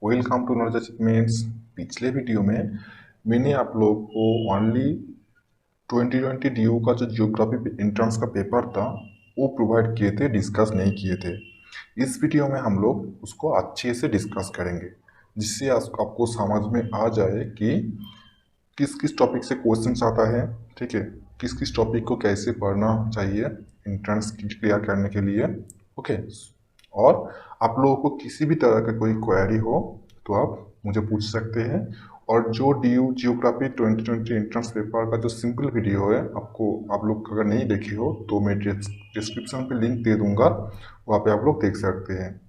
Welcome to knowledge achievements. पिछले video में मैंने आप लोग को ओनली 2020 डीयू का जो जियोग्राफी एंट्रेंस का पेपर था वो प्रोवाइड किए थे, डिस्कस नहीं किए थे। इस वीडियो में हम लोग उसको अच्छे से डिस्कस करेंगे, जिससे आपको समझ में आ जाए कि किस किस टॉपिक से क्वेश्चन आता है। ठीक है, किस किस टॉपिक को कैसे पढ़ना चाहिए एंट्रेंस क्लियर करने के लिए। ओके, और आप लोगों को किसी भी तरह का कोई क्वेरी हो तो आप मुझे पूछ सकते हैं। और जो डीयू जियोग्राफी 2020 एंट्रेंस पेपर का जो सिंपल वीडियो है, आपको आप लोग अगर नहीं देखे हो तो मैं डिस्क्रिप्शन पे लिंक दे दूंगा, वहाँ पे आप लोग देख सकते हैं।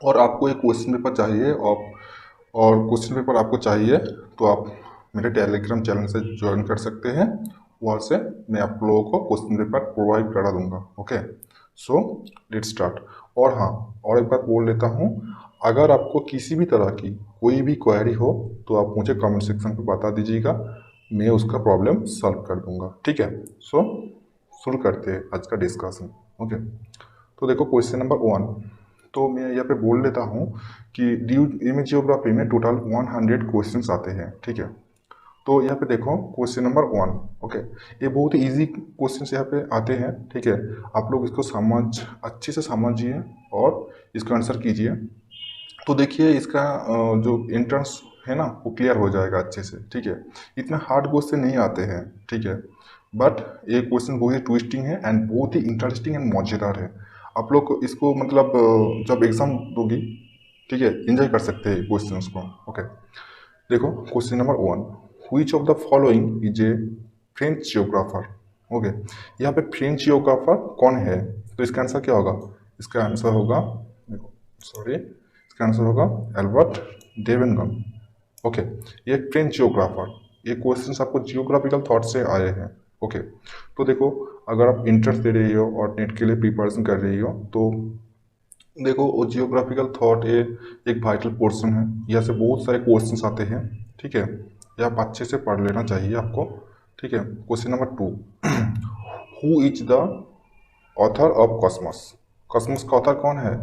और आपको एक क्वेश्चन पेपर चाहिए और क्वेश्चन पेपर आपको चाहिए तो आप मेरे टेलीग्राम चैनल से ज्वाइन कर सकते हैं। वहाँ से मैं आप लोगों को क्वेश्चन पेपर प्रोवाइड करा दूंगा। Okay, so let's start. और हाँ, और एक बात बोल लेता हूँ, अगर आपको किसी भी तरह की कोई भी क्वेरी हो तो आप मुझे कमेंट सेक्शन पे बता दीजिएगा, मैं उसका प्रॉब्लम सॉल्व कर दूंगा। ठीक है, सो शुरू करते हैं आज का डिस्कशन। ओके, तो देखो क्वेश्चन नंबर 1। तो मैं यहाँ पे बोल लेता हूँ कि ड्यू इमेज जियोग्राफी में टोटल 100 क्वेश्चंस आते हैं। ठीक है, तो यहाँ पे देखो क्वेश्चन नंबर 1। ओके, ये बहुत ही इजी क्वेश्चंस यहाँ पे आते हैं। ठीक है, आप लोग इसको अच्छे से समझिए और इसका आंसर कीजिए। तो देखिए इसका जो एंट्रेंस है ना वो क्लियर हो जाएगा अच्छे से। ठीक है, इतना हार्ड क्वेश्चन नहीं आते हैं। ठीक है, बट ये क्वेश्चन बहुत ही ट्विस्टिंग है एंड बहुत ही इंटरेस्टिंग एंड मजेदार है। आप लोग इसको मतलब जब एग्जाम दोगी, ठीक है, एंजॉय कर सकते हैं क्वेश्चंस को। ओके, देखो question number 1। Which of the following is a French geographer. Okay, यहाँ पे फ्रेंच जियोग्राफर कौन है? तो इसका आंसर क्या होगा? इसका आंसर होगा, सॉरी, इसका आंसर होगा एल्बर्ट डेवेनगम। ओके, ये फ्रेंच जियोग्राफर। ये क्वेश्चंस आपको जियोग्राफिकल थॉट से आए हैं। ओके, तो देखो अगर आप इंट्रेंस दे रही हो और नेट के लिए प्रिपरेशन कर रही हो तो देखो वो जियोग्राफिकल थॉट ये एक वाइटल पोर्शन है। यहाँ से बहुत सारे क्वेश्चंस आते हैं। ठीक है, ये आप अच्छे से पढ़ लेना चाहिए आपको। ठीक है, question number 2। Who is the author of Cosmos. Cosmos का ऑथर कौन है?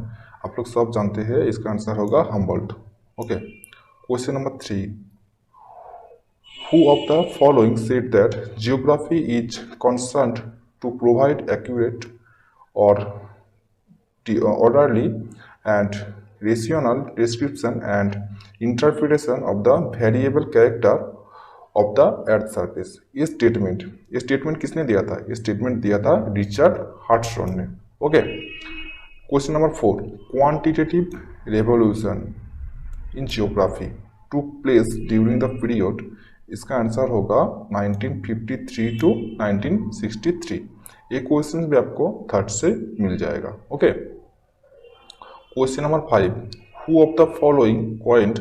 आप लोग सब जानते हैं, इसका आंसर होगा Humboldt. Okay, question number 3। Who of the following said that geography is concerned to provide accurate or orderly and rational description and interpretation of the variable character of the earth surface. ये statement किसने दिया था? ये statement दिया था Richard Hartshorne ने। Okay, question number 4। Quantitative revolution in geography took place during the period. इसका answer होगा 1953 टू 1963। ये क्वेश्चन भी आपको थर्ड से मिल जाएगा। Okay, question number 5। Who of the following coined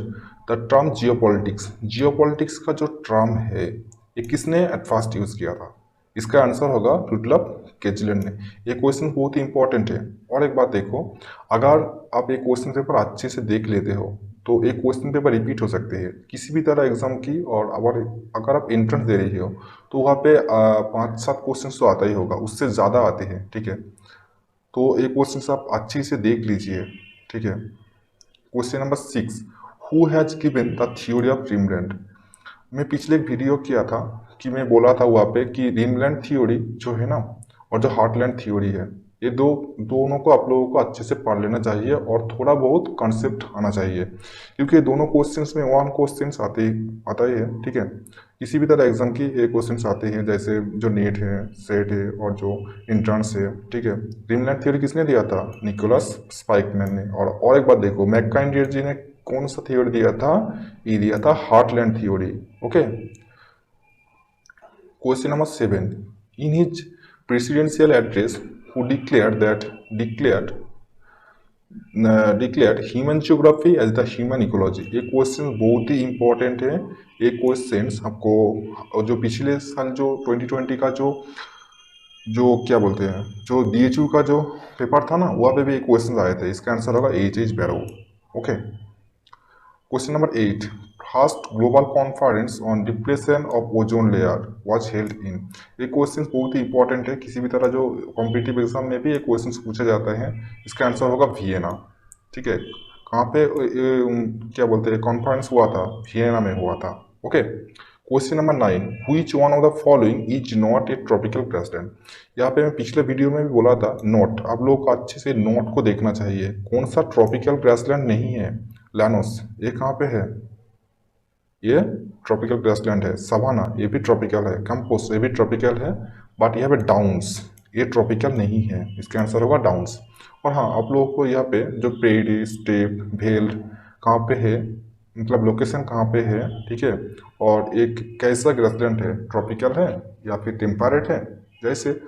the term geopolitics. Geopolitics का जो टर्म है ये किसने एट फर्स्ट यूज किया था? इसका आंसर होगा रुडलफ केजलन ने। ये क्वेश्चन बहुत ही इंपॉर्टेंट है। और एक बात देखो, अगर आप एक क्वेश्चन पेपर अच्छे से देख लेते हो तो एक क्वेश्चन पेपर रिपीट हो सकते हैं किसी भी तरह एग्जाम की। और अगर आप एंट्रेंस दे रही हो तो वहाँ पे 5-7 क्वेश्चन तो आता ही होगा, उससे ज़्यादा आते हैं। ठीक है, तो ये क्वेश्चन आप अच्छे से देख लीजिए। ठीक है, question number 6। Who has given the theory of dreamland. मैं पिछले एक वीडियो किया था कि मैं बोला था वहाँ पे कि ड्रीमलैंड थ्योरी जो है ना और जो हार्टलैंड थ्योरी है, ये दोनों को आप लोगों को अच्छे से पढ़ लेना चाहिए और थोड़ा बहुत कॉन्सेप्ट आना चाहिए, क्योंकि ये दोनों क्वेश्चंस में वन क्वेश्चंस आता ही है। ठीक है, किसी भी तरह एग्जाम की ये क्वेश्चंस आते हैं, जैसे जो नेट है, सेट है और जो इंट्रांस है। ठीक है, ड्रीमलैंड थ्योरी किसने दिया था? निकोलस स्पाइकमैन ने। और एक बात देखो, मैककाइंडियर जी ने कौन सा थ्योरी दिया था? ये दिया था heartland theory. Okay, question number 7। In his presidential address who declared human geography as the human ecology. ये क्वेश्चन बहुत ही इंपॉर्टेंट है। ये क्वेश्चन आपको जो पिछले साल जो 2020 का जो क्या बोलते हैं, जो DHU का जो पेपर था ना, वहाँ पे भी एक क्वेश्चन आए थे। इसका आंसर होगा H Barrows. Okay, question number 8। First global conference on depression of ozone layer was held in. ये क्वेश्चन बहुत ही इंपॉर्टेंट है, किसी भी तरह जो कॉम्पिटिटिव एग्जाम में भी ये क्वेश्चन पूछे जाते हैं। इसका आंसर होगा वियना। ठीक है, कहाँ पे क्या बोलते हैं कॉन्फ्रेंस हुआ था, वियना में हुआ था। Okay, question number 9, which one of the following is not A tropical grassland. यहाँ पे मैं पिछले वीडियो में भी बोला था नोट, आप लोगों को अच्छे से नोट को देखना चाहिए। कौन सा ट्रॉपिकल ग्रासलैंड नहीं है? लैनोस, ये कहाँ पे है? ये ट्रॉपिकल ग्रासलैंड है। सवाना, ये भी ट्रॉपिकल है। कैंपोस, ये भी ट्रॉपिकल है। बट यहाँ पे डाउन्स, ये ट्रॉपिकल नहीं है। इसका आंसर होगा डाउन्स। और हाँ, आप लोगों को यहाँ पे जो प्रेरी, स्टेप, भेल कहाँ पे है, मतलब लोकेशन कहाँ पे है, ठीक है, और एक कैसा ग्रासलैंड है, ट्रॉपिकल है या फिर टेम्परेट है, जैसे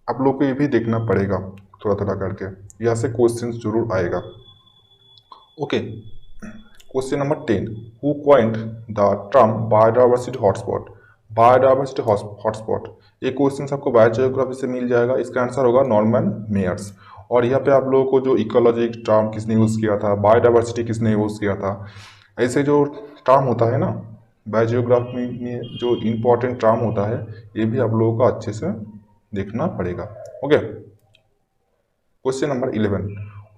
आप लोग को ये भी देखना पड़ेगा थोड़ा थोड़ा करके। यहाँ से क्वेश्चन जरूर आएगा। Okay, question number 10, who coined the term biodiversity hotspot. Biodiversity hotspot, ये क्वेश्चन आपको बायोजियोग्राफी से मिल जाएगा। इसका आंसर होगा नॉर्मन मेयर्स। और यहाँ पे आप लोगों को जो इकोलॉजी टर्म किसने यूज़ किया था, बायोडाइवर्सिटी किसने यूज़ किया था, ऐसे जो टर्म होता है ना बायोजियोग्राफी में, जो इम्पोर्टेंट टर्म होता है, ये भी आप लोगों को अच्छे से देखना पड़ेगा। Okay, question number 11,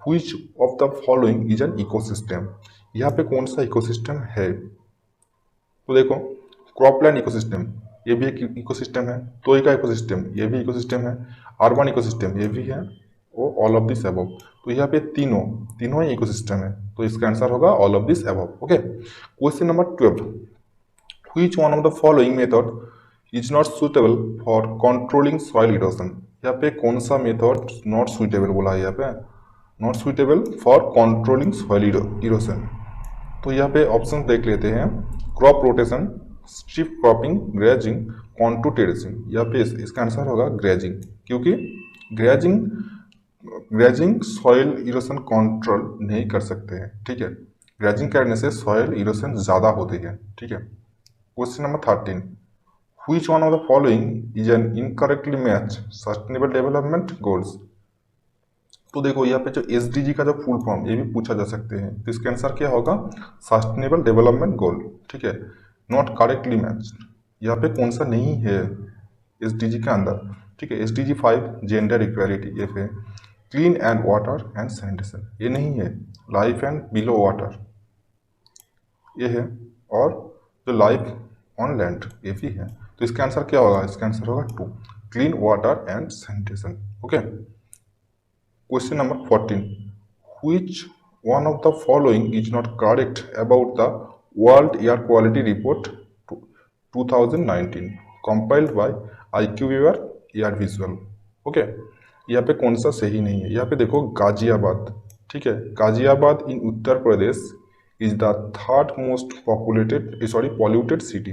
which of the following is an ecosystem. यहाँ पे कौन सा इकोसिस्टम है? तो देखो, क्रॉपलैंड इकोसिस्टम, ये भी एक इकोसिस्टम है। तोई का इकोसिस्टम, ये भी इकोसिस्टम है। अर्बन इकोसिस्टम, ये भी है। वो ऑल ऑफ दिस अबव, तो यहाँ पे तीनों तीनों ही इकोसिस्टम है, तो इसका आंसर होगा all of this above. Okay, question number 12, which one of the following method is not suitable for controlling soil erosion. यहाँ पे कौन सा मेथड नॉट सुटेबल बोला है? यहाँ पे not suitable for controlling soil erosion. तो यहाँ पे ऑप्शन देख लेते हैं, crop rotation, strip cropping, grazing, contour terracing. यहाँ पे इसका आंसर होगा ग्रेजिंग, क्योंकि grazing grazing soil erosion control नहीं कर सकते हैं, ठीक है। ग्रेजिंग करने से सॉइल इरोशन ज़्यादा होती है, ठीक है। Question number 13, which one of the following is an incorrectly match sustainable development goals. तो देखो, यहाँ पे जो SDG का जो फुल फॉर्म, ये भी पूछा जा सकते हैं, तो इसका आंसर क्या होगा? सस्टेनेबल डेवलपमेंट गोल, ठीक है। नॉट करेक्टली मैच, यहाँ पे कौन सा नहीं है SDG के अंदर, ठीक है। SDG 5 जेंडर इक्वालिटी, ये है। Clean and water and sanitation, ये नहीं है। लाइफ एंड बिलो वाटर, ये है। और जो लाइफ ऑन लैंड, ये भी है। तो इसका आंसर क्या होगा? इसका आंसर होगा 2, clean water and sanitation. Okay, question number 14, which one of the following is not correct about the World Air Quality Report 2019 compiled by IQVIA Air Visual। Okay, यहाँ पे कौन सा सही नहीं है? यहाँ पे देखो गाजियाबाद, ठीक है, Ghaziabad in Uttar Pradesh is the third most polluted city,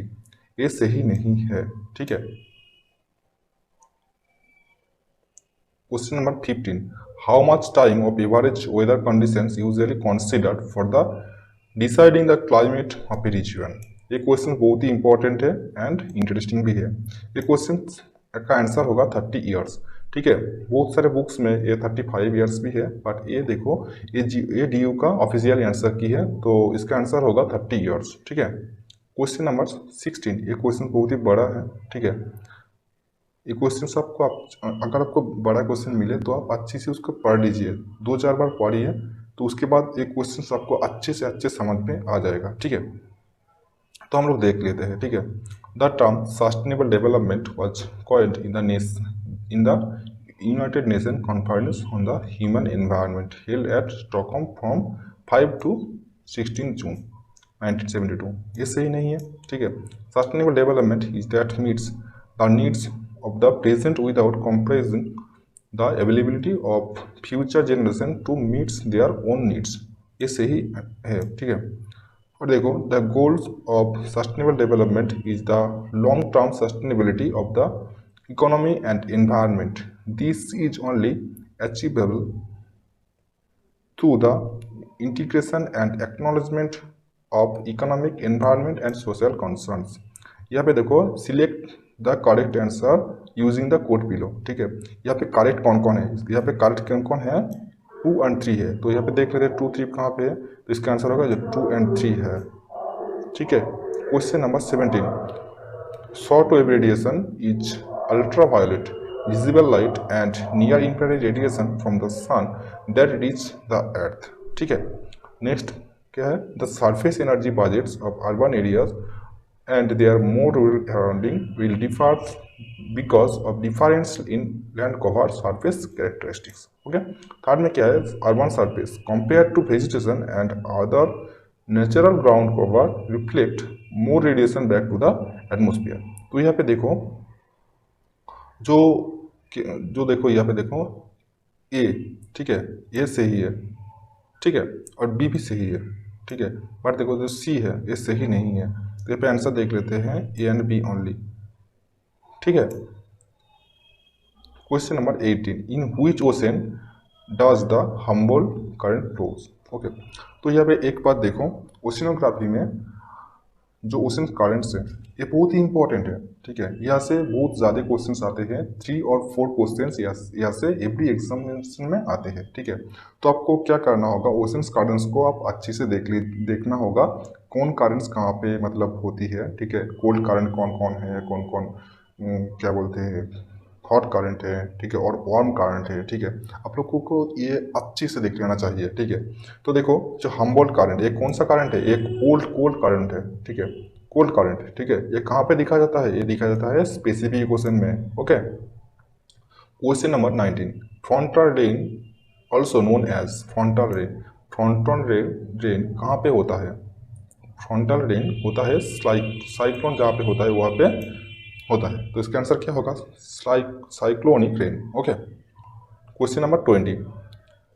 ये सही नहीं है, ठीक है। Question number 15, how much time of average weather conditions usually considered for the deciding the climate of a region। ये क्वेश्चन बहुत ही इंपॉर्टेंट है एंड इंटरेस्टिंग भी है। ये क्वेश्चन का आंसर होगा 30 ईयर्स, ठीक है। बहुत सारे बुक्स में ये 35 ईयर्स भी है, बट ये देखो, ये DU का ऑफिशियल आंसर की है, तो इसका आंसर होगा 30 ईयर्स, ठीक है। क्वेश्चन नंबर 16, ये क्वेश्चन बहुत ही बड़ा है, ठीक है। ये क्वेश्चन आपको अगर आपको बड़ा क्वेश्चन मिले तो आप अच्छे से उसको पढ़ लीजिए, 2-4 बार पढ़िए, तो उसके बाद ये क्वेश्चन आपको अच्छे से अच्छे समझ में आ जाएगा, ठीक है। तो हम लोग देख लेते हैं, ठीक है। The term sustainable development was coined in the United nation conference on the human environment held at Stockholm from 5 to 16 जून 1972। ये सही नहीं है, ठीक है। Sustainable development is that meets the needs of the present without compromising the availability of future generation to meet their own needs, ये सही है, ठीक है। और देखो, the goals of sustainable development is the long term sustainability of the economy and environment. This is only achievable through the integration and acknowledgement of economic, environment and social concerns। यहाँ पे देखो, select the correct answer using the code below, ठीक है। यहाँ पे correct कौन कौन है? यहाँ पे करेक्ट कौन कौन है? 2 और 3 है, तो यहाँ पे देख लेते हैं 2, 3 कहाँ पे है, तो इसका आंसर होगा जो 2 और 3 है, ठीक है। Question number 17, short wave radiation is ultraviolet visible light and near infrared radiation from the sun that reach the earth, ठीक है। नेक्स्ट क्या है, the surface energy budgets of urban areas and their more rural surrounding will differ because of difference in land cover surface characteristics. Okay, third में क्या है, urban surface compared to vegetation and other natural ground cover reflect more radiation back to the atmosphere. तो यहाँ पे देखो जो जो देखो यहाँ पे देखो ए, ठीक है, ए सही है, ठीक है, और बी भी सही है, ठीक है, बट देखो जो सी है ये सही नहीं है। तो यहाँ पे आंसर देख लेते हैं ए एंड बी ओनली, ठीक है। Question number 18, in which ocean does the Humboldt current flows. Okay, तो यहाँ पे एक बात देखो, ओशिनोग्राफी में जो ओशन करंट्स है ये बहुत ही इंपॉर्टेंट है, ठीक है। यहाँ से बहुत ज़्यादा क्वेश्चंस आते हैं, 3 और 4 क्वेश्चंस यहाँ से एवरी एग्जामिनेशन में आते हैं, ठीक है। तो आपको क्या करना होगा, ओशन करंट्स को आप अच्छे से देखना होगा, कौन करंट्स कहाँ पे मतलब होती है, ठीक है। कोल्ड करंट कौन कौन है, कौन कौन क्या बोलते हैं हॉट करंट है, ठीक है, और वार्म करंट है, ठीक है। आप लोगों को ये अच्छे से देख लेना चाहिए, ठीक है। तो देखो जो हम्बोल्ट करंट, ये कौन सा करंट है, एक कोल्ड करंट है, ठीक है, कोल्ड करंट, ठीक है। ये कहाँ पे दिखा जाता है, ये दिखा जाता है स्पेसिफिक ओशन में। Okay, question number 19, frontal rain also known as frontal rain. Frontal rain कहाँ पे होता है, फ्रंटल रेन होता है साइक्लोन जहाँ पे होता है वहाँ पे होता है। तो इसका आंसर क्या होगा, cyclonic rain. Okay, question number 20,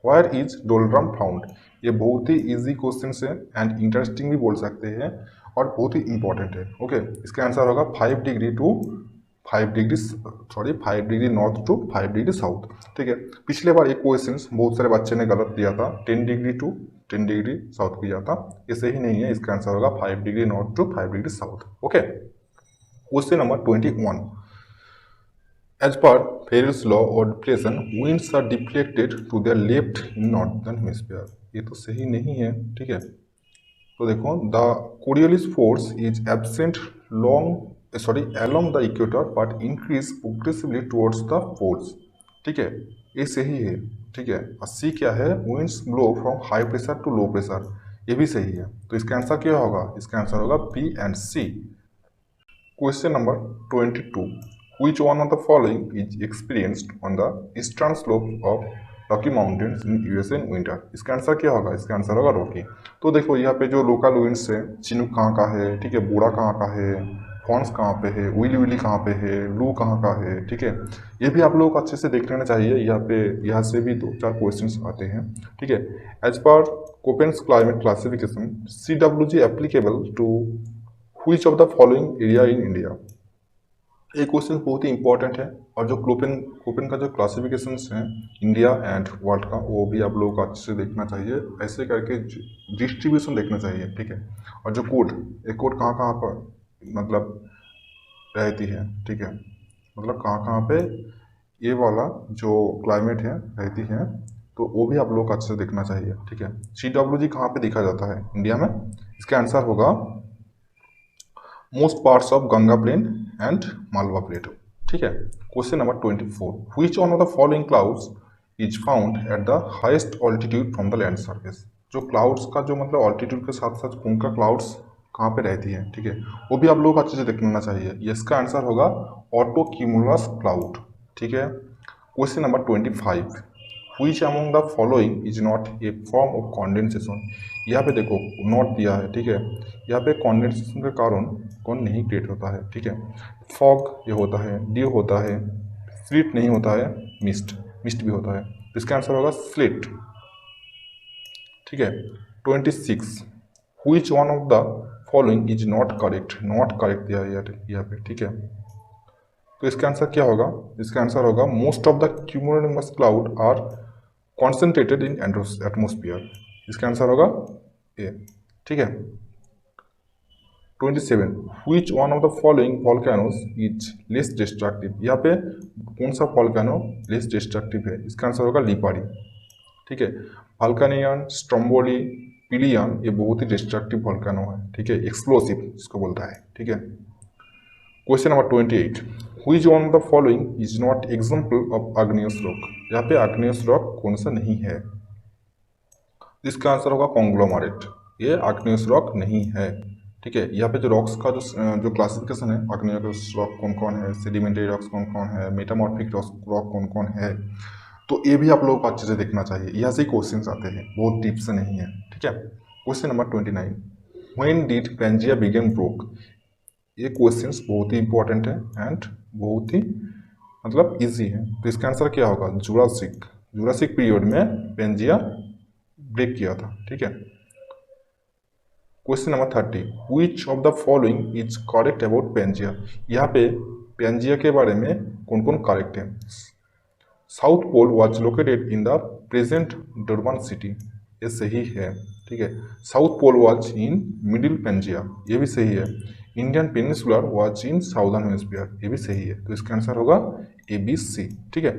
where is doldrum found. ये बहुत ही इजी क्वेश्चन है एंड इंटरेस्टिंग भी बोल सकते हैं और बहुत ही इंपॉर्टेंट है। ओके, इसका आंसर होगा 5 degree north to 5 degree south, ठीक है। पिछले बार एक क्वेश्चन बहुत सारे बच्चे ने गलत दिया था, 10 डिग्री टू 10 डिग्री साउथ किया था, ये सही नहीं है। इसका आंसर होगा 5 degree north to 5 degree south. Okay, question number 21, as per Ferrel's law और deflection winds are deflected to their left in northern hemisphere। ये तो सही नहीं है, ठीक है। तो देखो the Coriolis force is absent along the equator but increase progressively towards the poles, ठीक है, ये सही है, ठीक है। और सी क्या है, winds blow from high pressure to low pressure, ये भी सही है। तो इसका आंसर क्या होगा, इसका आंसर होगा B and C. Question number 22, which one of the following is experienced on the eastern slopes of Rocky mountains in USA in winter. इसका आंसर क्या होगा, इसका आंसर होगा रॉकी। तो देखो यहाँ पे जो लोकल विंड्स है, चिनूक कहाँ का है, ठीक है, बूढ़ा कहाँ का है, फॉन्स कहाँ पे है, विली कहाँ पे है, लू कहाँ का है, ठीक है। ये भी आप लोगों को अच्छे से देख लेना चाहिए, यहाँ से भी 2-4 क्वेश्चन आते हैं, ठीक है। As per Koppen's climate classification CWG applicable to which of the following area in India. ये क्वेश्चन बहुत ही इंपॉर्टेंट है और जो कोपेन का जो क्लासिफिकेशन है इंडिया एंड वर्ल्ड का, वो भी आप लोगों को अच्छे से देखना चाहिए, ऐसे करके डिस्ट्रीब्यूशन देखना चाहिए, ठीक है। और जो कोड, ये कोड कहाँ कहाँ पर मतलब रहती है, ठीक है, मतलब कहाँ कहाँ पे ये वाला जो क्लाइमेट है रहती है, तो वो भी आप लोगों को अच्छे से देखना चाहिए, ठीक है। CWG कहाँ पे देखा जाता है इंडिया में, इसका आंसर होगा most parts of Ganga plain and Malwa plateau, ठीक है। Question number 24, which one of the following clouds is found at the highest altitude from the land surface. जो क्लाउड्स का जो मतलब ऑल्टीट्यूड के साथ साथ उनका क्लाउड्स कहाँ पे रहती है, ठीक है, वो भी आप लोग अच्छे से देख लेना चाहिए। इसका आंसर होगा ऑटो क्यूमुलस क्लाउड, ठीक है। Question number 25, which among the following is not A form of condensation. यहाँ पे देखो नॉट दिया है, ठीक है, यहाँ पे कॉन्डेंसेशन के कारण कौन नहीं क्रिएट होता है, ठीक है। फॉग ये होता है, ड्यू होता है, स्लिट नहीं होता है, मिस्ट भी होता है। इसका आंसर होगा स्लिट, ठीक है। 26, which one of the following is not correct दिया है यहाँ पे, ठीक है। तो इसका आंसर क्या होगा, इसका आंसर होगा most of the cumulonimbus cloud are concentrated in atmosphere. इसका आंसर होगा ए, ठीक है। 27, which one of the following volcanoes is less destructive. यहाँ पे कौन सा वॉल्केनो लेस डिस्ट्रक्टिव है, इसका आंसर होगा लिपारी, ठीक है। वल्कानियन, स्ट्रोम्बोली, पिलियन ये बहुत ही डिस्ट्रक्टिव वॉल्केनो है, ठीक है, एक्सप्लोसिव जिसको बोलता है, ठीक है। Question number 28, which one of the following is not example of igneous rock. यहाँ पे आग्नेयस रॉक कौन सा नहीं है, इसका आंसर होगा कॉन्ग्लोमरेट, ये आग्नेयस रॉक नहीं है। ठीक है, यहाँ पे जो रॉक्स का जो क्लासिफिकेशन है, आग्नेयस रॉक कौन कौन है, सेडिमेंट्री रॉक्स कौन कौन है, मेटामॉर्फिक रॉक कौन कौन है, तो ये भी आप लोगों को अच्छे से देखना चाहिए। यहाँ से क्वेश्चन आते हैं, बहुत डीप से नहीं है। ठीक है, question number 29, when did Pangaea begin broke. ये क्वेश्चंस बहुत ही इंपॉर्टेंट है एंड बहुत ही मतलब इजी है। तो इसका आंसर क्या होगा, जुरासिक, जुरासिक पीरियड में पेंजिया ब्रेक किया था। ठीक है, question number 30, which of the following is correct about Pangaea. यहाँ पे पेंजिया के बारे में कौन कौन करेक्ट है। South pole was located in the present Durban city, ये सही है। ठीक है, south pole was in middle Pangaea, ये भी सही है। Indian peninsular was in southern hemisphere, ये भी सही है। तो इसका आंसर होगा ABC। ठीक है,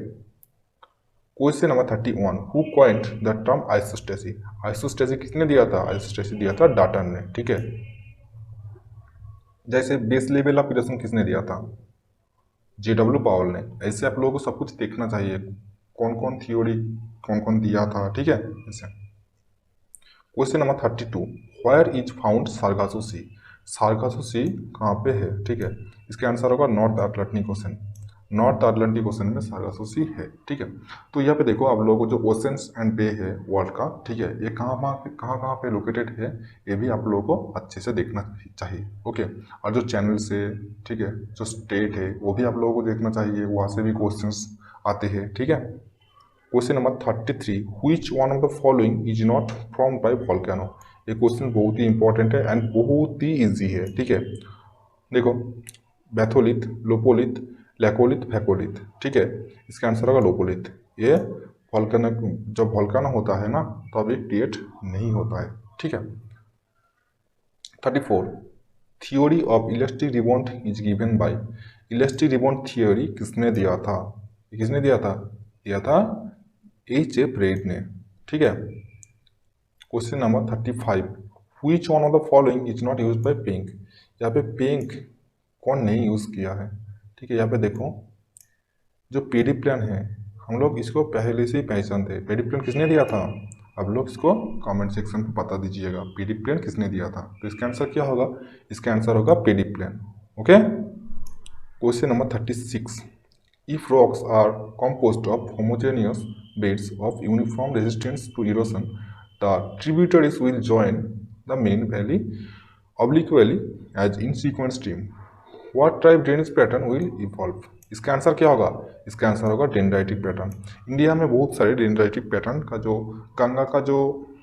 question number 31, who coined the term isostasy. Isostasy किसने दिया था, आइसोस्टेसी दिया था डाल्टन ने। ठीक है, जैसे बेस लेवल ऑफ इक्वेशन किसने दिया था, JW पावल ने। ऐसे आप लोगों को सब कुछ देखना चाहिए, कौन कौन थ्योरी कौन कौन दिया था। ठीक है, ऐसे। Question number 32, where is found Sargasso Sea. Sargasso Sea कहाँ पे है। ठीक है, इसका आंसर होगा North Atlantic Ocean, North Atlantic Ocean में सार्गासो सी है। ठीक है, तो यहाँ पे देखो आप लोगों को जो ओशंस एंड बे है वर्ल्ड का, ठीक है, ये कहाँ पे लोकेटेड है, ये भी आप लोगों को अच्छे से देखना चाहिए। ओके, और जो चैनल्स है, ठीक है, जो स्टेट है, वो भी आप लोगों को देखना चाहिए, वहाँ से भी क्वेश्चंस आते हैं। ठीक है, question number 33, which one of the following is not formed by volcano. ये क्वेश्चन बहुत ही इंपॉर्टेंट है एंड बहुत ही इजी है। ठीक है, देखो, बैथोलिथ, लोपोलिथ, लैकोलिथ, भैकोलिथ। ठीक है, इसका आंसर होगा लोपोलिथ। ये वोल्केनो, जब वोल्केनो होता है ना तब ये क्रिएट नहीं होता है। ठीक है, 34, theory of electric rebound is given bye. Electric rebound theory किसने दिया था, किसने दिया था H.F. रेड ने। ठीक है, question number 35, which one of the following is not use by pink. यहाँ पे पिंक कौन नहीं यूज किया है। ठीक है, यहाँ पे देखो, जो पेरिप्लन है, हम लोग इसको पहले से ही पहचानते हैं। पेरिप्लन किसने दिया था, आप लोग इसको कमेंट सेक्शन में बता दीजिएगा, पेरिप्लन किसने दिया था। तो इसका आंसर क्या होगा, इसका आंसर होगा peneplain. Okay, question number 36, if rocks are composed of homogeneous beds of uniform resistance to erosion, the tributaries will join the main valley obliquely as in sequence stream. What type drainage pattern will evolve? इसका answer क्या होगा, इसका answer होगा dendritic pattern. India में बहुत सारे dendritic pattern का जो गंगा का जो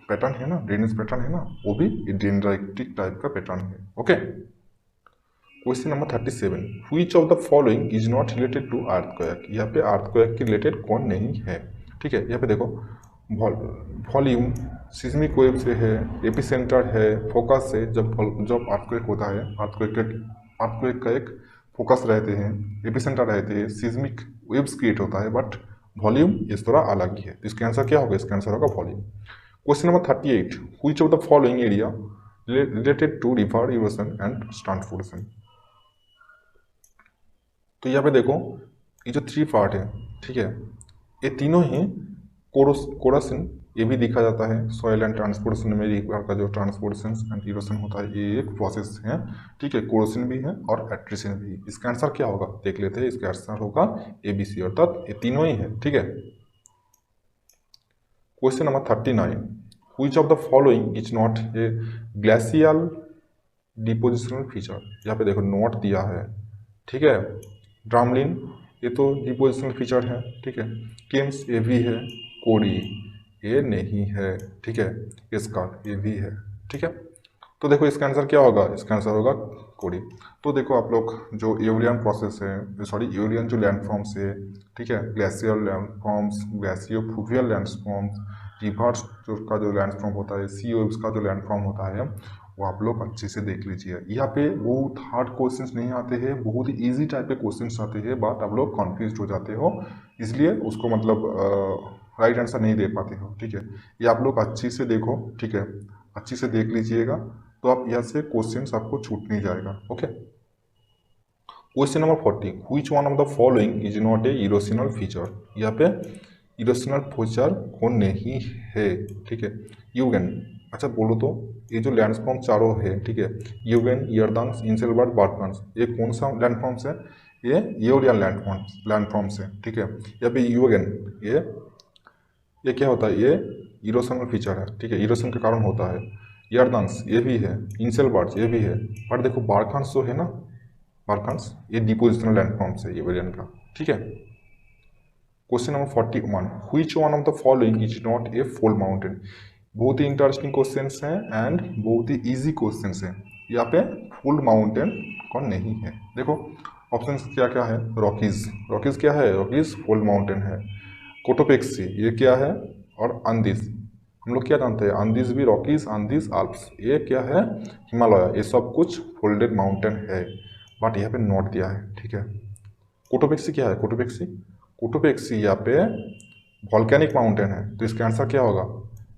पैटर्न है ना, ड्रेनेज पैटर्न है ना, वो भी डेंड्राइटिक टाइप का पैटर्न है। Okay, question number 37, which of the following is not related to earthquake. यहाँ पे अर्थक्वेक के रिलेटेड कौन नहीं है। ठीक है, यहाँ पे देखो, वॉल्यूम सिस्मिक वेव से है, एपिसेंटर है, फोकस से। जब अर्थक्वेक होता है, अर्थक्वेक का एक फोकस रहते हैं, एपिसेंटर रहते हैं, सिस्मिक वेव्स क्रिएट होता है, बट वॉल्यूम इस तरह अलग ही है। तो इसका आंसर क्या होगा, इसका आंसर होगा volume. Question number 38, which of the following area related to river erosion and transportation. तो यहाँ पे देखो, ये जो 3 पार्ट है, ठीक है, ये तीनों ही कोरोसन, ये भी देखा जाता है सॉइल एंड ट्रांसपोर्टेशन में। रिवर का जो ट्रांसपोर्टेशन एंड इरोशन होता है, ये एक प्रोसेस है। ठीक है, कोरोसन भी है और एट्रिशन भी। इसका आंसर क्या होगा, देख लेते हैं। इसका आंसर होगा ABC, अर्थात ये तीनों ही है। ठीक है, question number 39, which of the following is not A glacial depositional feature. यहाँ पे देखो नोट दिया है। ठीक है, ड्रामलिन, ये तो डिपोजिशनल फीचर है। ठीक है, केम्स, ये भी है। कोडी, ये नहीं है। ठीक है, स्कॉट, ये भी है। ठीक है, तो देखो इसका आंसर क्या होगा, इसका आंसर होगा कोडी। तो देखो आप लोग, जो एओलियन प्रोसेस है, सॉरी एओलियन जो लैंडफॉर्म्स है, ठीक है, glacial landforms, glacio fluvial landforms, rivers का जो लैंडफॉर्म होता है, सी वेव्स का जो लैंडफॉर्म होता है, वो आप लोग अच्छे से देख लीजिए। यहाँ पे बहुत हार्ड क्वेश्चंस नहीं आते हैं, बहुत ही ईजी टाइप के क्वेश्चंस आते हैं, बट आप लोग कन्फ्यूज हो जाते हो, इसलिए उसको मतलब राइट आंसर नहीं दे पाते हो। ठीक है, ये आप लोग अच्छी से देखो। ठीक है, अच्छी से देख लीजिएगा, तो आप यहाँ से क्वेश्चंस आपको छूट नहीं जाएगा। Okay, question number 40, which one of the following is not a erosional feature. यहाँ पे इरोशनल फ्यूचर कौन नहीं है, ठीक है। यूगेन, अच्छा बोलो तो ये जो लैंडफॉर्म चारों है, ठीक है, यूगेन, यर्दांस, इंसेलबर्ग, बार्टमांस, ये कौन सा लैंडफॉर्म्स है? ये एओलियन लैंडफॉर्म्स है, ठीक है। यहाँ पे यूगेन, ये क्या होता है? ये इरोशनल फीचर है, ठीक है, इरोशन के कारण होता है। यर्दांस ये भी है, इंसेलबर्ग ये भी है, पर देखो बारखांस जो है ना, बारखांस ये डिपोजिशनल लैंडफॉर्म्स है एओलियन का, ठीक है। Question number 41, which one of the following is not a full mountain? बहुत ही इंटरेस्टिंग क्वेश्चंस हैं एंड बहुत ही इजी क्वेश्चंस हैं। यहाँ पे फुल माउंटेन कौन नहीं है? देखो ऑप्शंस क्या क्या है। रॉकीज, रॉकीज क्या है? रॉकीज फुल माउंटेन है। कोटोपेक्सी ये क्या है? और अंदीज, हम लोग क्या जानते हैं? अंदीज भी रॉकीज, अंदीज आल्प्स, ये क्या है? हिमालय, ये सब कुछ फोल्डेड माउंटेन है, बट यहाँ पे नोट दिया है, ठीक है। कोटोपेक्सी क्या है? कोटोपेक्सी, कोटोपेक्सी यहाँ पे वॉल्केनिक माउंटेन है, तो इसका आंसर क्या होगा?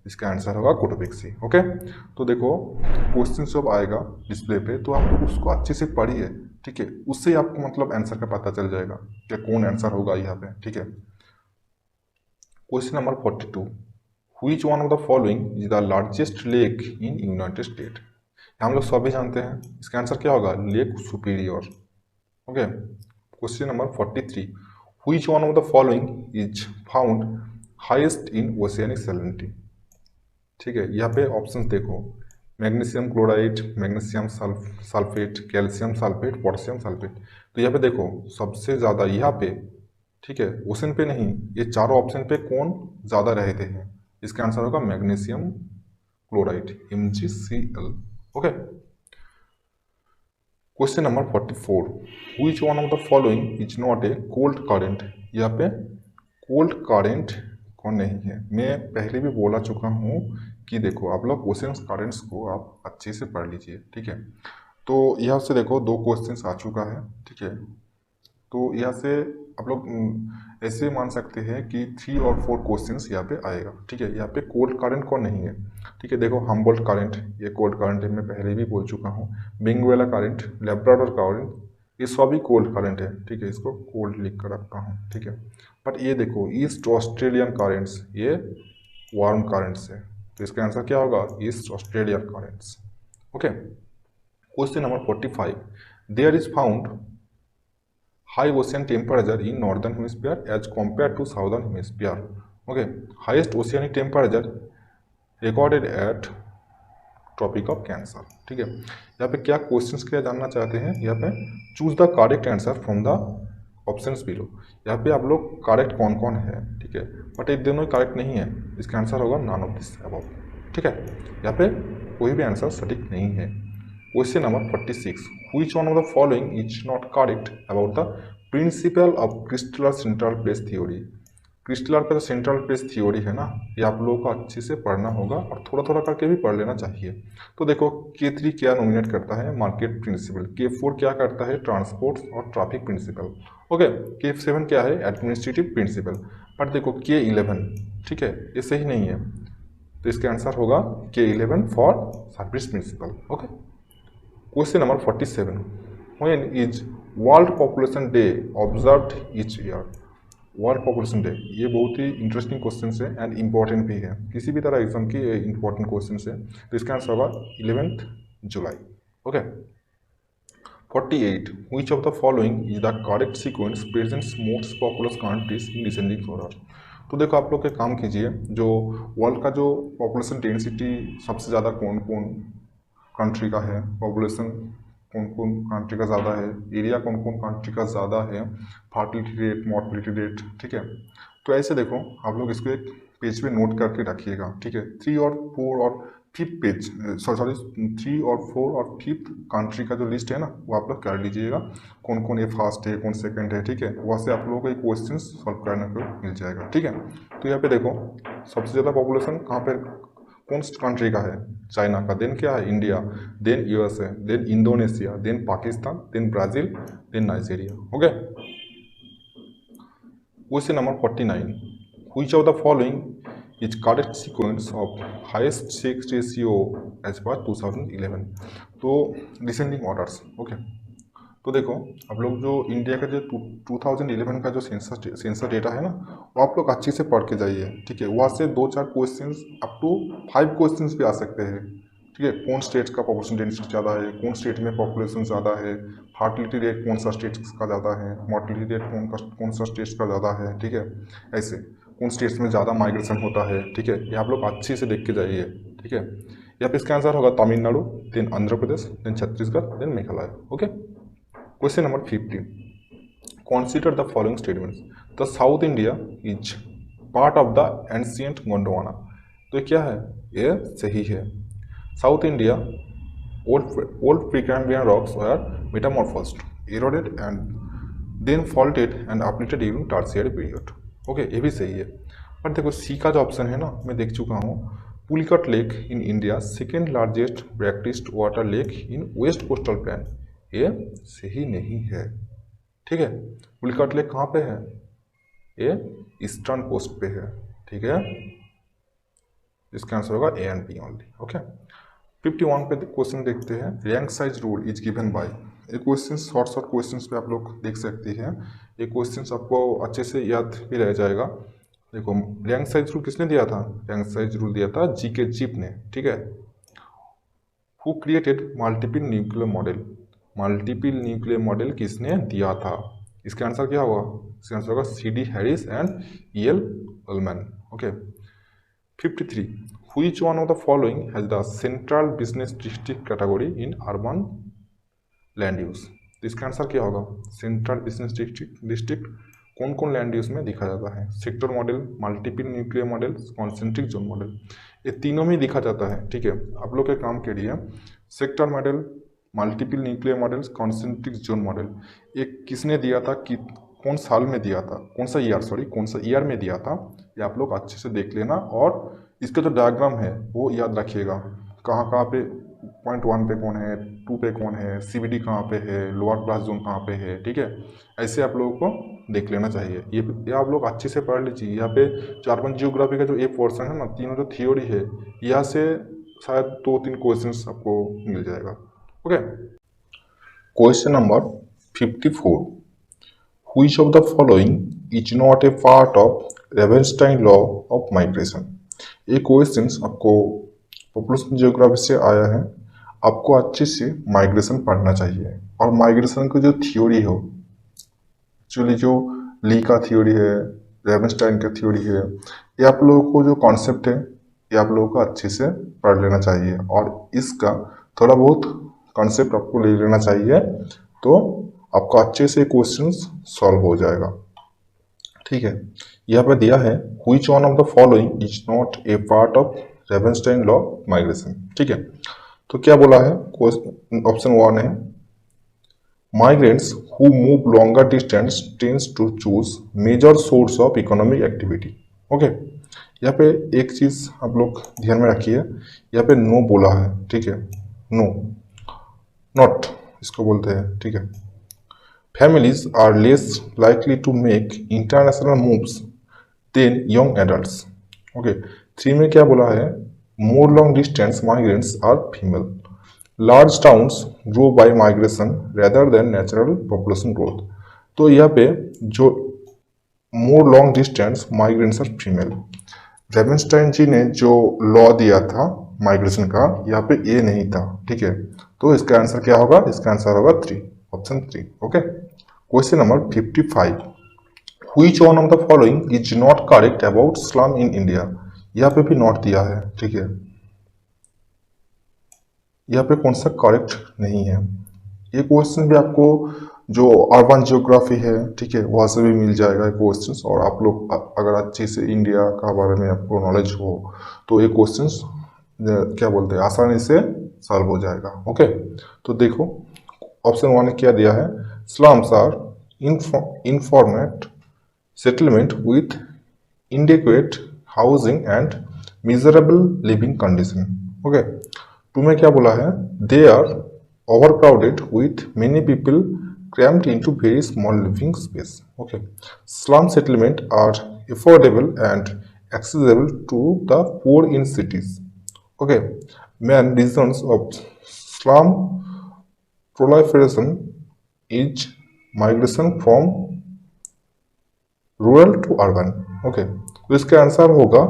इसका आंसर होगा कोटोपेक्सी, ओके। तो देखो क्वेश्चन जब आएगा डिस्प्ले पे तो आप उसको अच्छे से पढ़िए, ठीक है, उससे आपको मतलब आंसर का पता चल जाएगा कि कौन आंसर होगा यहाँ पे, ठीक है। Question number 42, which one of the following is the largest lake in United state? हम लोग सभी जानते हैं, इसका आंसर क्या होगा? Lake superior, okay. Question number 43, which one of the following is found highest in oceanic salinity? ठीक है, यहाँ पे ऑप्शंस देखो, magnesium chloride, magnesium sulphate, calcium sulphate, potassium sulphate. तो यहाँ पे देखो सबसे ज़्यादा यहाँ पे, ठीक है, ओशन पे नहीं, ये चारों ऑप्शन पे कौन ज़्यादा रहते हैं? इसका आंसर होगा magnesium chloride, MgCl, okay. Question number 44, which one of the following is not A cold current? यहाँ पे कोल्ड करेंट कौन नहीं है? मैं पहले भी बोला चुका हूँ कि देखो आप लोग ओशन करेंट्स को आप अच्छे से पढ़ लीजिए, ठीक है। तो यहाँ से देखो दो क्वेश्चंस आ चुका है, ठीक है। तो यहाँ से आप लोग ऐसे मान सकते हैं कि 3 और 4 क्वेश्चंस यहाँ पे आएगा, ठीक है। यहाँ पे कोल्ड करंट कौन नहीं है? ठीक है, देखो हम्बोल्ट करंट, ये कोल्ड करंट है, मैं पहले भी बोल चुका हूँ। बेंगुएला करंट, लेब्राडोर करंट, ये सभी कोल्ड करंट है, ठीक है, इसको कोल्ड लिख कर रखता हूँ, ठीक है। बट ये देखो ईस्ट ऑस्ट्रेलियन करेंट्स, ये वार्म करेंट्स है, तो इसका आंसर क्या होगा? East Australian currents, okay. Question number 45, there is found high ocean temperature in northern hemisphere as compared to southern hemisphere, okay, highest oceanic temperature recorded at tropic of Cancer, ठीक है। यहाँ पे क्या क्वेश्चंस क्या जानना चाहते हैं? यहाँ पे choose the correct answer from the options below. यहाँ पे आप लोग करेक्ट कौन कौन है, ठीक है, बट ये दोनों करेक्ट नहीं है, इसका आंसर होगा नॉन ऑफ दिस अबव, ठीक है। यहाँ पे कोई भी आंसर सटीक नहीं है। Question number 46, which one of the following is not correct about the principle of Christaller central place theory? Christaller का जो सेंट्रल प्लेस थ्योरी है ना, ये आप लोगों को अच्छे से पढ़ना होगा और थोड़ा थोड़ा करके भी पढ़ लेना चाहिए। तो देखो K3 क्या नॉमिनेट करता है? Market principal. K4 क्या करता है? ट्रांसपोर्ट और ट्रैफिक प्रिंसिपल, ओके। K7 क्या है? Administrative principal. बट देखो K11, ठीक है, ये सही नहीं है, तो इसका आंसर होगा K11 for service principal, okay. Question number 47, when is world population day observed each year? World population day, ये बहुत ही इंटरेस्टिंग क्वेश्चन है एंड इंपॉर्टेंट भी है, किसी भी तरह एग्जाम की इंपॉर्टेंट क्वेश्चन है, तो इसका आंसर होगा 11 जुलाई, okay. 48, which of the following is the correct sequence presents most populous countries in descending order? तो देखो आप लोग एक काम कीजिए, जो वर्ल्ड का जो पॉपुलेशन डेंसिटी सबसे ज़्यादा कौन कौन कंट्री का है, पॉपुलेशन कौन कौन कंट्री का ज़्यादा है, एरिया कौन कौन कंट्री का ज़्यादा है, फर्टिलिटी रेट, मॉर्टिलिटी रेट, ठीक है। तो ऐसे देखो आप लोग इसको एक पेज पे नोट करके रखिएगा, ठीक है। 3 और 4 और 5th पेज, सॉरी 3 और 4 और 5th कंट्री का जो लिस्ट है ना, वो आप लोग कर लीजिएगा, कौन कौन ये फर्स्ट है, कौन सेकंड है, ठीक है। वहाँ से आप लोगों को एक क्वेश्चन सॉल्व करने को मिल जाएगा, ठीक है। तो यहाँ पे देखो सबसे ज़्यादा पॉपुलेशन कहाँ पे, कौन सी कंट्री का है? चाइना का। देन क्या है? India. Then USA, then Indonesia, then Pakistan, then Brazil, then Nigeria, okay. Question number 49, which of the following is correct sequence of highest sex ratio as per 2011? तो डिसेंडिंग ऑर्डर्स, ओके। तो देखो, आप लोग जो India का जो 2011 का जो सेंसर डेटा है ना, वो आप लोग अच्छे से पढ़ के जाइए, ठीक है। वहाँ से 2-4 क्वेश्चंस अप टू 5 क्वेश्चंस भी आ सकते हैं, ठीक है। कौन स्टेट का पॉपुलेशन डेंसिटी ज़्यादा है, कौन स्टेट में पॉपुलेशन ज़्यादा है, फर्टिलिटी रेट कौन सा स्टेट का ज़्यादा है, मोर्टिलिटी रेट कौन सा स्टेट का ज़्यादा है, ठीक है। ऐसे कौन स्टेट्स में ज़्यादा माइग्रेशन होता है, ठीक है। ये आप लोग अच्छे से देख के जाइए, ठीक है। यहाँ पे इसका आंसर होगा Tamil Nadu, then Andhra Pradesh, then Chhattisgarh, then Meghalaya. Okay, question number 50, consider the following statements. The South India is part of the ancient Gondwana. तो ये क्या है, ये सही है। South India old Precambrian rocks were metamorphosed, eroded and then faulted and uplifted during tertiary period. Okay, ये भी सही है। पर देखो सी का जो ऑप्शन है ना, मैं देख चुका हूँ, Pulicat lake in India second largest brackish water lake in west coastal plain, ये सही नहीं है, ठीक है। पुलिकट लेक कहाँ पे है, ये ईस्टर्न कोस्ट पे है, ठीक है। इसका आंसर होगा A and B only. Okay, 51 पे क्वेश्चन देखते हैं। Rank size rule is given by, ये क्वेश्चन शॉर्ट क्वेश्चन पे आप लोग देख सकते हैं। ये क्वेश्चन आपको अच्छे से याद भी रह जाएगा। देखो, रैंक साइज रूल किसने दिया था, रैंक साइज रूल दिया था जीके चिप ने, ठीक है। Who created multiple nuclear model, multiple nuclear model किसने दिया था, इसका आंसर क्या होगा, इसका आंसर होगा CD. Harris and E.L. Ullman. Okay, 53, which one of the following has the central business district category in urban land use? तो इसका आंसर क्या होगा, सेंट्रल बिजनेस डिस्ट्रिक्ट कौन कौन लैंड यूज में दिखा जाता है, sector model, multiple nuclear model, concentric zone model, ये तीनों में दिखा जाता है, ठीक है। आप लोग के काम के लिए sector model, multiple nuclear model, concentric zone model, ये किसने दिया था, कि कौन साल में दिया था, कौन सा ईयर में दिया था, ये आप लोग अच्छे से देख लेना। और इसका जो डायग्राम है वो याद रखिएगा, कहाँ कहाँ पे पॉइंट 1 पे कौन है, 2 पे कौन है, CBD कहाँ पे है, लोअर क्लास जोन कहाँ पे है, ठीक है। ऐसे आप लोगों को देख लेना चाहिए। ये आप लोग अच्छे से पढ़ लीजिए। यहाँ पे अर्बन जियोग्राफी का जो ए पोर्सन है ना, तीनों जो थियोरी है, यहाँ से शायद 2-3 क्वेश्चंस आपको मिल जाएगा। Okay, question number 54, which of the following is not a part of Ravenstein law of migration? ये क्वेश्चन आपको पॉपुलेशन जियोग्राफी से आया है। आपको अच्छे से माइग्रेशन पढ़ना चाहिए, और माइग्रेशन की जो थियोरी हो, एक्चुअली जो ली का थियोरी है, रेवेंस्टाइन का थियोरी है, ये आप लोगों को जो कॉन्सेप्ट है, ये आप लोगों को अच्छे से पढ़ लेना चाहिए, और इसका थोड़ा बहुत कॉन्सेप्ट आपको ले लेना चाहिए, तो आपको अच्छे से क्वेश्चंस सॉल्व हो जाएगा, ठीक है। यहाँ पे दिया है which one of the following is not a part of Ravenstein law of migration, ठीक है। तो क्या बोला है, ऑप्शन 1 है migrants who move longer distance tends to choose major source of economic activity। Okay, यहाँ पे एक चीज आप लोग ध्यान में रखिए, यहाँ पे नो बोला है, ठीक है, नो, नॉट इसको बोलते हैं, ठीक है। Families are less likely to make international moves than young adults। Okay, 3 में क्या बोला है, more long distance migrants are female। Large towns grow by migration rather than natural population growth। तो यहाँ पे जो more long distance migrants are female, रेवेंस्टाइन जी ने जो लॉ दिया था माइग्रेशन का, यहाँ पे ए नहीं था, ठीक है। तो इसका आंसर क्या होगा, इसका आंसर होगा 3, option 3। Okay, question number 55, which one of the following is not correct about slum in India? यहाँ पे भी नॉट दिया है, ठीक है। यहाँ पे कौन सा करेक्ट नहीं है, ये क्वेश्चन भी आपको जो अर्बन जियोग्राफी है, ठीक है, वहाँ से भी मिल जाएगा क्वेश्चंस। और आप लोग अगर अच्छे से इंडिया का बारे में आपको नॉलेज हो, तो ये क्वेश्चंस क्या बोलते हैं, आसानी से सॉल्व हो जाएगा। ओके, तो देखो ऑप्शन 1 ने क्या दिया है, slums are informal settlement with inadequate housing and miserable living condition। Okay, 2 में क्या बोला है, they are overcrowded with many people crammed into very small living space। Okay, slum settlement are affordable and accessible to the poor in cities। Okay, main reasons of slum proliferation is migration from rural to urban. Okay, तो इसका answer होगा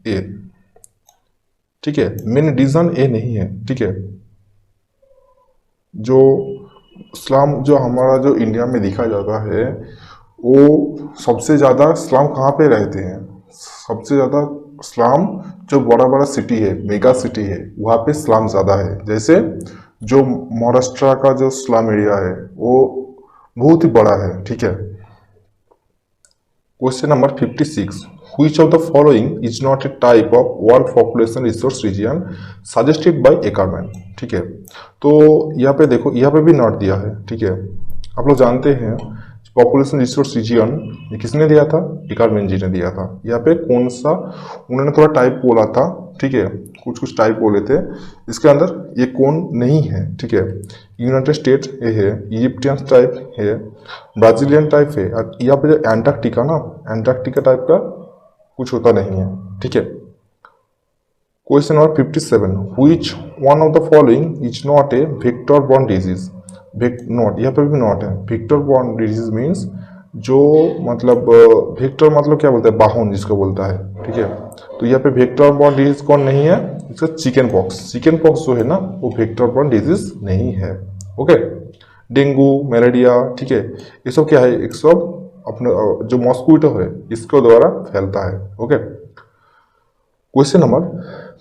A. ठीक है, main reason ए नहीं है। ठीक है, जो स्लम जो हमारा जो इंडिया में देखा जाता है, वो सबसे ज़्यादा स्लम कहाँ पे रहते हैं? सबसे ज़्यादा स्लम जो बड़ा बड़ा सिटी है, मेगा सिटी है, वहाँ पे स्लम ज़्यादा है। जैसे जो महाराष्ट्र का जो स्लम एरिया है वो बहुत ही बड़ा है। ठीक है, question number 56, which of the following is not a type of world population resource region suggested by Ackerman? ठीक है, तो यहाँ पे देखो, यहाँ पे भी नॉट दिया है। ठीक है, आप लोग जानते हैं पॉपुलेशन रिसोर्स रीजियन ये किसने दिया था? एकारमैन जी ने दिया था। यहाँ पे कौन सा उन्होंने थोड़ा टाइप बोला था। ठीक है, कुछ कुछ टाइप बोले थे, इसके अंदर ये कौन नहीं है। ठीक है, यूनाइटेड स्टेट ये है, इजिप्टियन टाइप है, ब्राजीलियन टाइप है, और यहाँ पे जो एंटार्क्टिका ना, एंटार्क्टिका टाइप का कुछ होता नहीं है। ठीक है, question number 57, which one of the following is not A vector borne disease? Not, यहाँ पे भी नॉट है। वेक्टर बॉर्न डिजीज मीन्स जो मतलब वेक्टर मतलब क्या बोलते हैं, बाहुन जिसको बोलता है। ठीक है, तो यहाँ पे वेक्टर बॉर्न डिजीज कौन नहीं है? इसका चिकन पॉक्स। चिकन पॉक्स जो है ना, वो वेक्टर बॉर्न डिजीज नहीं है। ओके, डेंगू, मलेरिया, ठीक है, ये सब क्या है? एक सब अपने जो मॉस्क्विटो है इसके द्वारा फैलता है। Okay, question number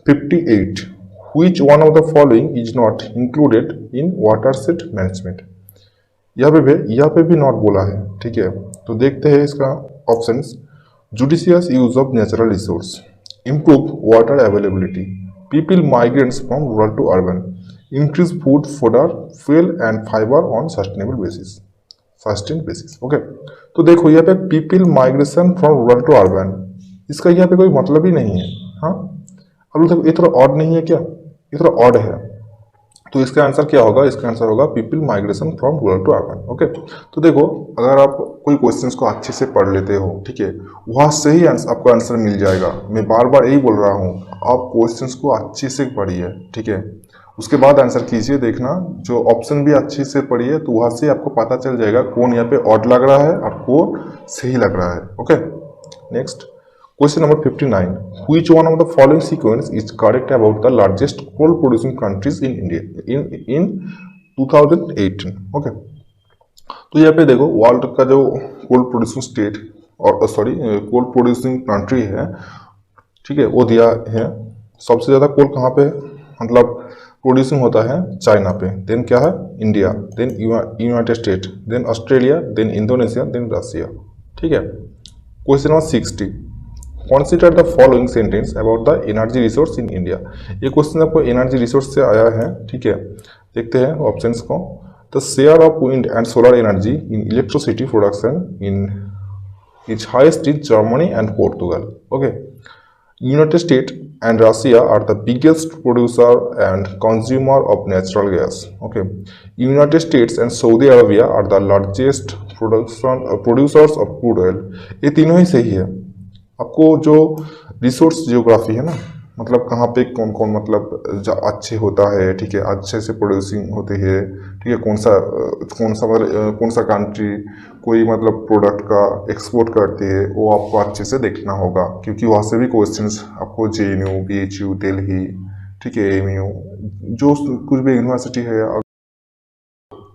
58, which one of the following is not included in watershed management? यहाँ पे भी नॉट बोला है। ठीक है, तो देखते हैं इसका options. Judicious use of natural resource, improve water availability, people migrates from rural to urban, increase food fodder fuel and fibre on sustainable basis. Okay, तो देखो यहाँ पे people migration from rural to urban, इसका यहाँ पे कोई मतलब ही नहीं है। हाँ, अब देखो ये थोड़ा ऑड नहीं है क्या? ये थोड़ा ऑड है, तो इसका आंसर क्या होगा? इसका आंसर होगा people migration from rural to urban. Okay, तो देखो अगर आप कोई क्वेश्चंस को अच्छे से पढ़ लेते हो, ठीक है, वहाँ से ही आपको आंसर मिल जाएगा। मैं बार बार यही बोल रहा हूँ, आप क्वेश्चंस को अच्छे से पढ़िए। ठीक है, उसके बाद आंसर कीजिए। देखना जो ऑप्शन भी अच्छे से पढ़िए, तो वहाँ से आपको पता चल जाएगा कौन यहाँ पे ऑड लग रहा है और कौन सही लग रहा है। Okay, next question number 59, which one of the following sequence is correct about the largest coal producing countries in India in 2018? Okay, तो यहाँ पे देखो वर्ल्ड का जो कोल प्रोड्यूसिंग स्टेट और सॉरी कोल प्रोड्यूसिंग कंट्री है, ठीक है, वो दिया है। सबसे ज्यादा कोल कहाँ पे मतलब प्रोड्यूसिंग होता है? चाइना पे, देन क्या है? India, then United State, then Australia, then Indonesia, then Russia. ठीक है, question number 60, Consider the following sentence about the energy resource in India. ये क्वेश्चन आपको एनर्जी रिसोर्स से आया है। ठीक है, देखते हैं ऑप्शंस को। The share of wind and solar energy in electricity production in is highest in Germany and Portugal. Okay, United States and Russia are the biggest producer and consumer of natural gas. Okay, United States and Saudi Arabia are the largest producers of crude oil. ये तीनों ही सही है। आपको जो resource geography है ना, मतलब कहाँ पे कौन कौन मतलब अच्छे होता है, ठीक है, अच्छे से प्रोड्यूसिंग होती है, ठीक है, कौन सा कंट्री कोई मतलब प्रोडक्ट का एक्सपोर्ट करती है, वो आपको अच्छे से देखना होगा, क्योंकि वहाँ से भी क्वेश्चंस आपको JNU, BHU, दिल्ली, ठीक है, AMU, जो कुछ भी यूनिवर्सिटी है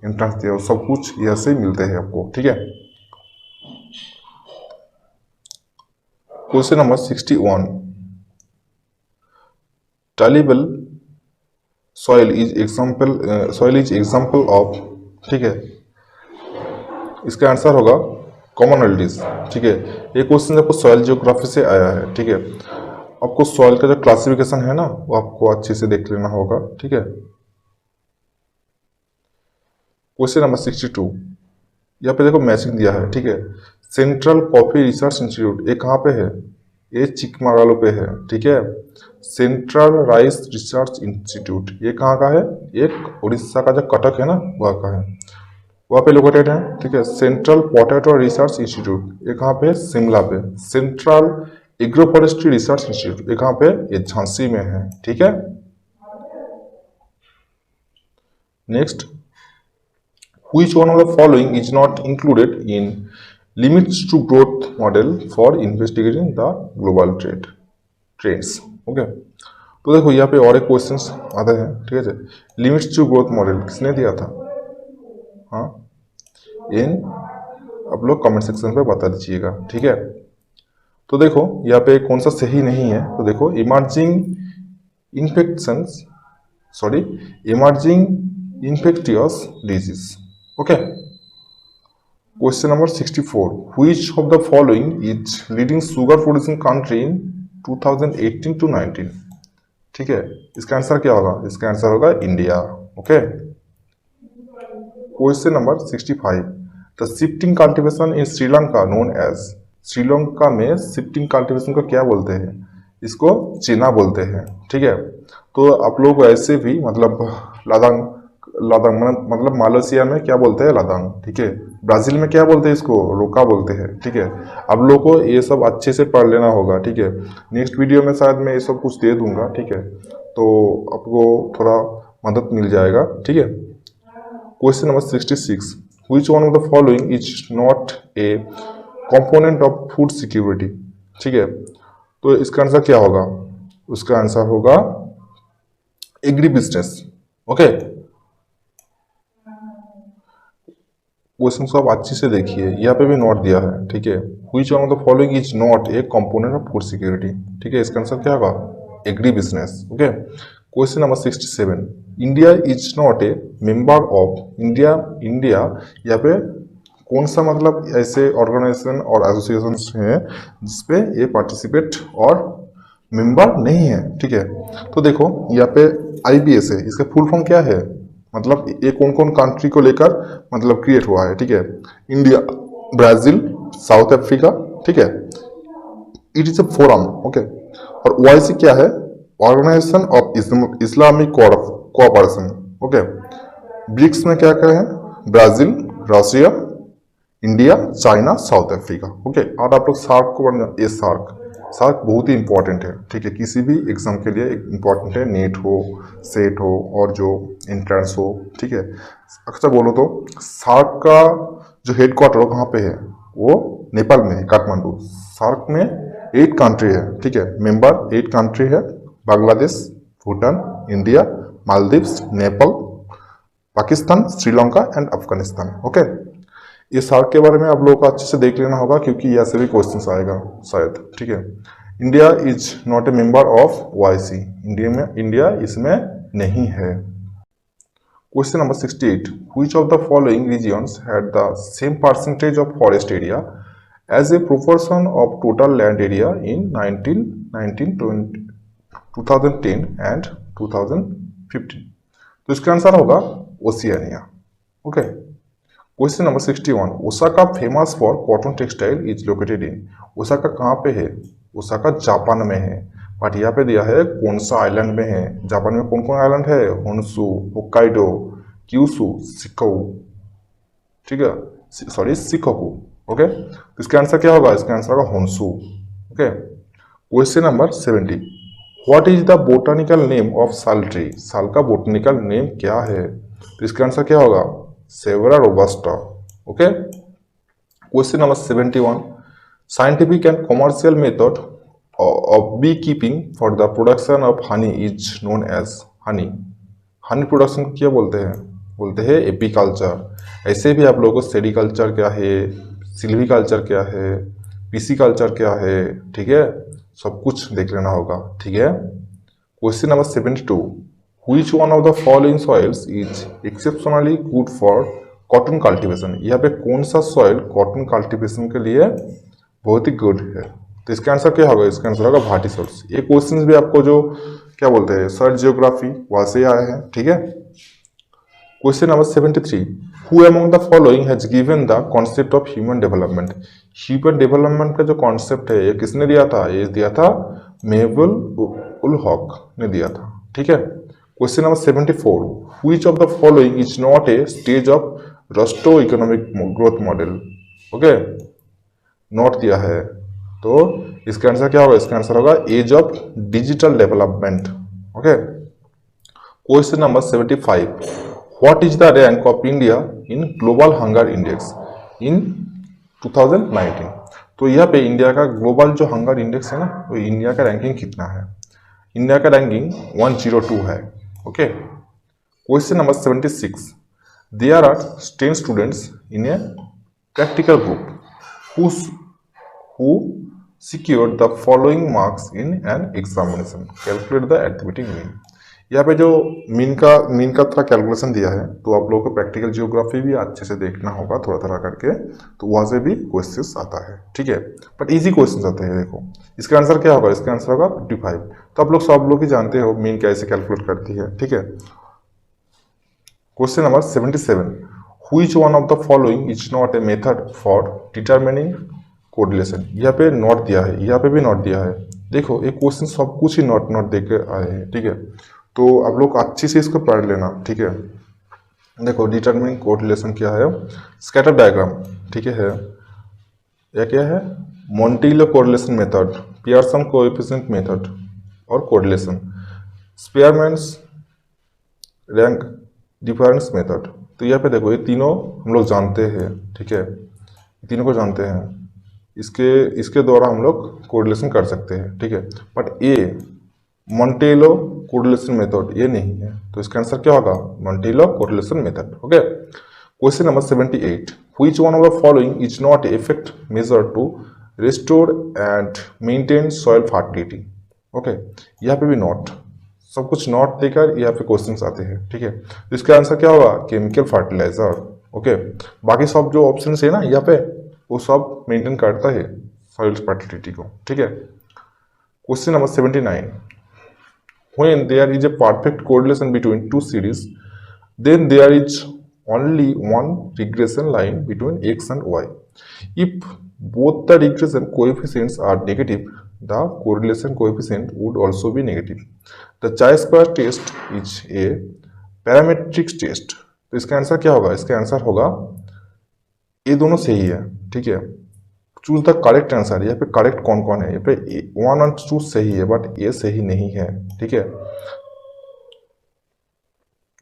एंट्रेंस दिया, सब कुछ यहाँ से मिलते हैं आपको। ठीक है, question number 61, tillable soil is example of, ठीक है, इसका आंसर होगा कॉमनलिटीज। ठीक है, ये क्वेश्चन आपको सॉइल जियोग्राफी से आया है। ठीक है, आपको सॉइल का जो क्लासिफिकेशन है ना, वो आपको अच्छे से देख लेना होगा। ठीक है, क्वेश्चन नंबर 62, यहाँ पे देखो मैचिंग दिया है। ठीक है, सेंट्रल कॉफी रिसर्च इंस्टीट्यूट ये कहाँ पे है? ये चिकमागालू पे है। ठीक है, सेंट्रल राइस रिसर्च इंस्टीट्यूट ये कहाँ का है? एक उड़ीसा का जो कटक है ना, वहाँ का है, वहाँ पे लोकेटेड है। ठीक है, सेंट्रल पोटैटो रिसर्च इंस्टीट्यूट ये कहाँ पे? शिमला पे। Central agro forestry research institute ये कहाँ पे? ये झांसी में है। ठीक है, next Which one of the following is not included in limits to growth model for investigating the global trends? Okay, तो देखो यहाँ पे और एक क्वेश्चंस आते हैं, ठीक है। लिमिट्स टू ग्रोथ मॉडल किसने दिया था? हाँ, इन आप लोग कमेंट सेक्शन पे बता दीजिएगा, ठीक है। तो देखो यहाँ पे कौन सा सही नहीं है, तो देखो emerging infectious disease. Okay, question number 64, which of the following is leading sugar producing country in 2018 to 19? ठीक है, इसका आंसर क्या होगा? इसका आंसर होगा India. Okay, question number 65, the shifting cultivation in Sri Lanka known as. Sri Lanka में शिफ्टिंग कल्टीवेशन को क्या बोलते हैं? इसको चीना बोलते हैं, ठीक है। तो आप लोग ऐसे भी मतलब लादांग मतलब मालয়েशिया में क्या बोलते हैं? लादांग, ठीक है। ब्राजील में क्या बोलते हैं? इसको रोका बोलते हैं, ठीक है। आप लोग को ये सब अच्छे से पढ़ लेना होगा, ठीक है। नेक्स्ट वीडियो में शायद मैं ये सब कुछ दे दूंगा, ठीक है, तो आपको थोड़ा मदद मिल जाएगा, ठीक है। Question number 66, which one of the following is not A component of food security? ठीक है, तो इसका आंसर क्या होगा? उसका आंसर होगा एग्री बिजनेस। ओके, क्वेश्चन को आप अच्छे से देखिए, यहाँ पे भी नोट दिया है, ठीक है। Which one of the following is not A component of food security? ठीक है, इसका आंसर क्या होगा? Agri business. Okay, question number 67, India is not a member of. India यहाँ पे कौन सा मतलब ऐसे ऑर्गेनाइजेशन और एसोसिएशन हैं जिसपे ये पार्टिसिपेट और मेंबर नहीं है? ठीक है, तो देखो यहाँ पे IBS है, इसका फुल फॉर्म क्या है? मतलब ये कौन कौन कंट्री को लेकर मतलब क्रिएट हुआ है? ठीक है, इंडिया, ब्राजील, साउथ अफ्रीका, ठीक है। It is a forum, okay. और OIC क्या है? Organisation of Islamic Cooperation, okay. BRICS में क्या क्या है? Brazil, Russia, India, China, South Africa, okay. और आप लोग सार्क को पढ़ना, ये सार्क बहुत ही इंपॉर्टेंट है, ठीक है। किसी भी एग्जाम के लिए इंपॉर्टेंट है, नेट हो, सेट हो और जो एंट्रेंस हो, ठीक है। अच्छा बोलो तो सार्क का जो हेडक्वार्टर हो कहाँ पे है? वो नेपाल में है, काठमांडू। सार्क में 8 कंट्री है, ठीक है। मेंबर 8 कंट्री है, Bangladesh, Bhutan, India, Maldives, Nepal, Pakistan, Sri Lanka and Afghanistan. Okay, ये सार्क के बारे में आप लोगों को अच्छे से देख लेना होगा क्योंकि यहाँ से भी क्वेश्चन आएगा शायद, ठीक है। India is not a member of OIC। India इसमें नहीं है। Question number 68, which of the following regions had the same percentage of forest area as a proportion of total land area in 2010 एंड 2015? तो इसका आंसर होगा Oceania. Okay, question number 61, Osaka famous for cotton textile is located in. Osaka कहाँ पे है? Osaka Japan में है, but यहाँ पे दिया है कौन सा आइलैंड में है। जापान में कौन कौन आइलैंड है? होन्शु, होक्काइडो, क्यूशु, शिकोकू, ठीक है, सॉरी शिकोकू। ओके, तो इसका आंसर क्या होगा? इसका आंसर होगा Honshu. Okay, question number 70, what is the botanical name of साल ट्री? साल का बोटानिकल नेम क्या है? तो इसका आंसर क्या होगा? सेवरा robusta. Okay, question number 71, scientific and commercial method of bee keeping for the production of honey is known as. Honey production को क्या बोलते हैं? बोलते हैं एपीकल्चर। ऐसे भी आप लोगों को सेरिकल्चर क्या है, सिल्वीकल्चर क्या है, पीसीकल्चर क्या है, ठीक है, सब कुछ देख लेना होगा, ठीक है। Question number 72, Which one of the following soils is exceptionally good for cotton cultivation? यहाँ पे कौन सा सॉइल कॉटन कल्टीवेशन के लिए बहुत ही गुड है? तो इसका आंसर क्या होगा? इसका आंसर होगा भाटी सॉइल्स। ये क्वेश्चंस भी आपको जो क्या बोलते हैं सर्च जियोग्राफी वहां से आए हैं, ठीक है। Question number 73, Who among the following has given the concept of human development? Human development का जो कॉन्सेप्ट है ये किसने दिया था? ये दिया था मेहुल उल हक ने दिया था, ठीक है। Question number 74, which of the following is not a stage of Rostow economic growth model? Okay, note दिया है, तो इसका आंसर क्या होगा? इसका आंसर होगा age of digital development. Okay, question number 75, what is the rank of India in global hunger index in 2019। तो यहाँ पे इंडिया का ग्लोबल जो हंगर इंडेक्स है ना, तो इंडिया का रैंकिंग कितना है? इंडिया का रैंकिंग 102 है। Okay, question number 76, there are 10 students in a practical group who secured the following marks in an examination, calculate the arithmetic mean। यहाँ पे जो मीन का थोड़ा कैलकुलेशन दिया है, तो आप लोगों को प्रैक्टिकल जियोग्राफी भी अच्छे से देखना होगा थोड़ा थोड़ा करके, तो वहां से भी क्वेश्चंस आता है, ठीक है, बट इजी क्वेश्चंस आते हैं। देखो इसका आंसर क्या होगा, इसका आंसर होगा 55। तो आप लोग सब लोग ही जानते हो मीन कैसे कैलकुलेट करती है, ठीक है। Question number 77, which one of the following is not a method for determining correlation. यहाँ पे नोट दिया है, यहाँ पे भी नोट दिया है। देखो एक क्वेश्चन सब कुछ ही नोट देकर आए हैं, ठीक है, तो आप लोग अच्छी से इसको पढ़ लेना, ठीक है। देखो डिटरमिनिंग कोरिलेशन क्या है, स्कैटर डायग्राम, ठीक है, यह क्या है, Montello correlation method, Pearson coefficient method और correlation, Spearman's rank difference method. तो यहाँ पे देखो ये तीनों हम लोग जानते हैं, ठीक है, तीनों को जानते हैं, इसके द्वारा हम लोग कोरिलेशन कर सकते हैं, ठीक है, बट ये मोंटेलो कोरिलेशन मेथड ये नहीं है, तो इसका आंसर क्या होगा, Montello correlation method. Okay, question number 78, which one of the following is not effect measure to restore and maintain soil fertility. Okay, यहाँ पे भी नॉट, सब कुछ नॉट देकर यहाँ पे क्वेश्चंस आते हैं, ठीक है, तो इसका आंसर क्या होगा, केमिकल फर्टिलाइजर। ओके, बाकी सब जो ऑप्शन है ना यहाँ पे वो सब मेंटेन करता है सॉइल फर्टिलिटी को, ठीक है। Question number 79, when there is a perfect correlation between two series then there is only one regression line between x and y. If both the regression coefficients are negative, the correlation coefficient would also be negative. The chi-square test is a parametric test. तो इसका answer क्या होगा, इसका answer होगा ये दोनों सही है, ठीक है। चूज द करेक्ट आंसर, यहाँ पे करेक्ट कौन कौन है, यहाँ पे 1 और 2 सही है बट ये सही नहीं है, ठीक है।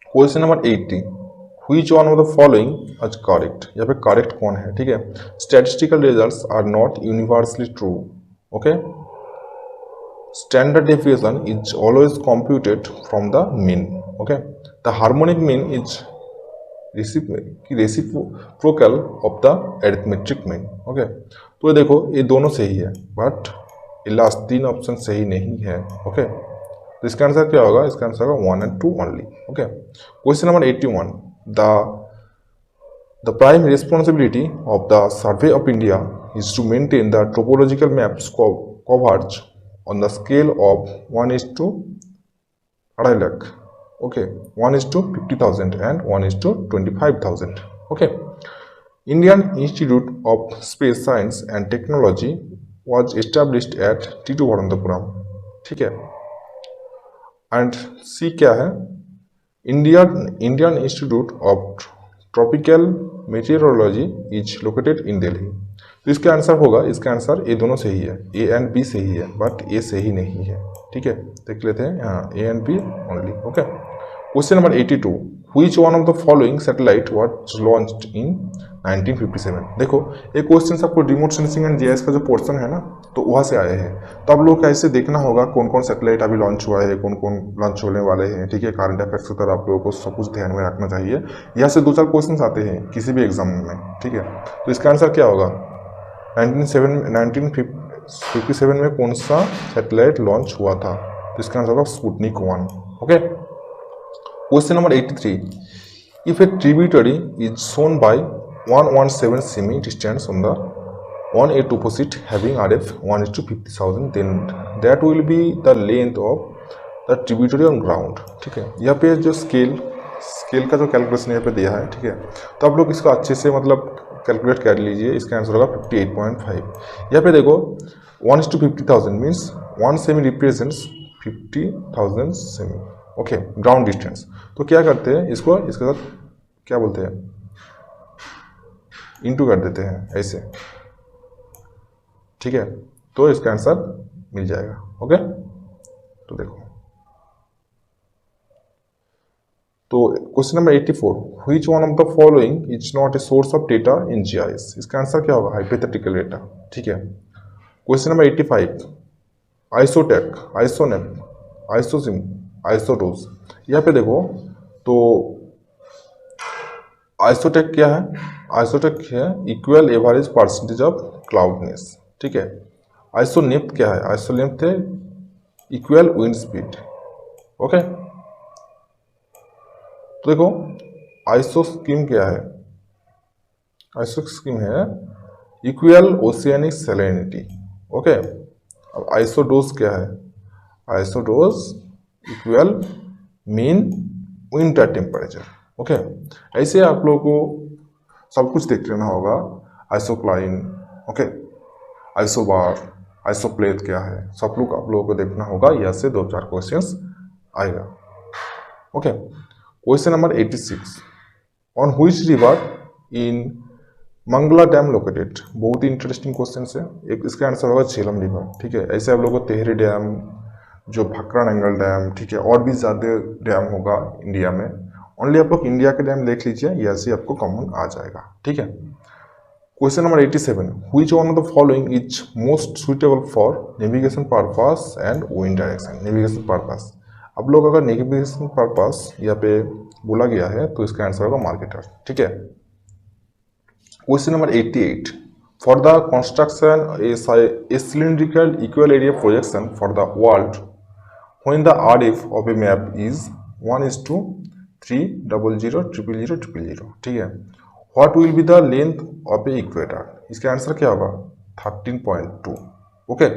Question number 80, which one of the following is correct, यहाँ पे करेक्ट कौन है, ठीक है। Statistical results are not universally true. Okay, standard deviation is always computed from the mean. Okay, the harmonic mean is reciprocal of the arithmetic mean. Okay, तो ये देखो ये दोनों सही है बट ये लास्ट 3 ऑप्शन सही नहीं है। ओके, तो इसका आंसर क्या होगा, इसका आंसर होगा 1 and 2 only. Okay, question number 81, the prime responsibility of the Survey of India is to maintain the topological maps coverage on the scale of 1:2.5 lakh. Okay, 1:50,000 and 1:25,000. Okay, Indian Institute of Space Science and Technology was established at Tiruvananthapuram. ठीक है, and सी क्या है, Indian institute of tropical meteorology is located इन दिल्ली। तो इसका answer होगा, इसका answer ये दोनों सही है, ए एंड बी सही है बट ए सही नहीं है, ठीक है, देख लेते हैं यहाँ A and B only. Okay, question number 82, which one of the following satellite was launched in 1957। देखो ये क्वेश्चन आपको रिमोट सेंसिंग एंड जीआईएस का जो पोर्शन है ना, तो वहाँ से आए हैं, तो आप लोग कैसे देखना होगा कौन कौन सैटेलाइट अभी लॉन्च हुआ है, कौन कौन लॉन्च होने वाले हैं, ठीक है। करंट अफेयर्स की तरह आप लोगों को सब कुछ ध्यान में रखना चाहिए, यहाँ से 2-4 क्वेश्चन आते हैं किसी भी एग्जाम में, ठीक है। तो इसका आंसर क्या होगा, 1957 में कौन सा सैटेलाइट लॉन्च हुआ था, तो इसका आंसर होगा Sputnik 1। Okay, question number 83, if A tributary is shown by 117 semi distance on a opposite having RF 1:50,000, then that will be the length of the tributary on ground। ठीक है, यहाँ पे जो स्केल का जो कैलकुलेशन यहाँ पे दिया है, ठीक है, तो आप लोग इसको अच्छे से मतलब कैलकुलेट कर लीजिए, इसका आंसर होगा 58.5। यहाँ पे देखो 1:50,000 means 1 semi represents 50,000 semi. Okay, ground distance, तो क्या करते हैं इसको इसके साथ क्या बोलते हैं, इंटू कर देते हैं ऐसे, ठीक है, तो इसका आंसर मिल जाएगा। ओके, तो देखो तो question number 84, which one of the following is not a source of data in GIS. इसका आंसर क्या होगा? Hypothetical data. ठीक है। Question number 85, आइसोटेक, आइसोनेप, आइसोसिम, आइसोडोज। यहाँ पे देखो तो आइसोटेक क्या है? आइसोटेक है equal average percentage of cloudiness. ठीक है। आइसोनेप्ट क्या है? आइसोनेप्ट है इक्वल विंड स्पीड। ओके, तो देखो आइसोस्कीम क्या है? आइसोस्कीम है इक्वल ओशियनिक सैलिनिटी। ओके, अब आइसोडोज क्या है? Isodose equal mean winter temperature. Okay, ऐसे आप लोगों को सब कुछ देख लेना होगा। आइसोक्लाइन, ओके, आइसोबार, आइसोप्लेट क्या है, सब लोग आप लोगों को देखना होगा। यहाँ से 2-4 क्वेश्चंस आएगा। Okay, question number 86, on which river in Mangla dam located. बहुत ही इंटरेस्टिंग क्वेश्चन है। एक इसका आंसर होगा झेलम रिवर। ठीक है। ऐसे आप लोगों को तेहरी डैम, जो भखरा नंगल डैम, ठीक है, और भी ज़्यादा डैम होगा इंडिया में। ओनली आप लोग इंडिया के डैम देख लीजिए, यहाँ से आपको कॉमन आ जाएगा। ठीक है। Question number 87, which one of the following is most suitable for navigation purpose and wind direction. Navigation purpose, अब लोग अगर नेविगेशन पर्पस यहाँ पे बोला गया है तो इसका आंसर होगा मार्केटर। ठीक है। Question number 88, for the construction A cylindrical equal area projection for the world when the RF of a map is 1:300000000। ठीक है। What will be the length of a equator? इसका आंसर क्या होगा? 13.2। Okay.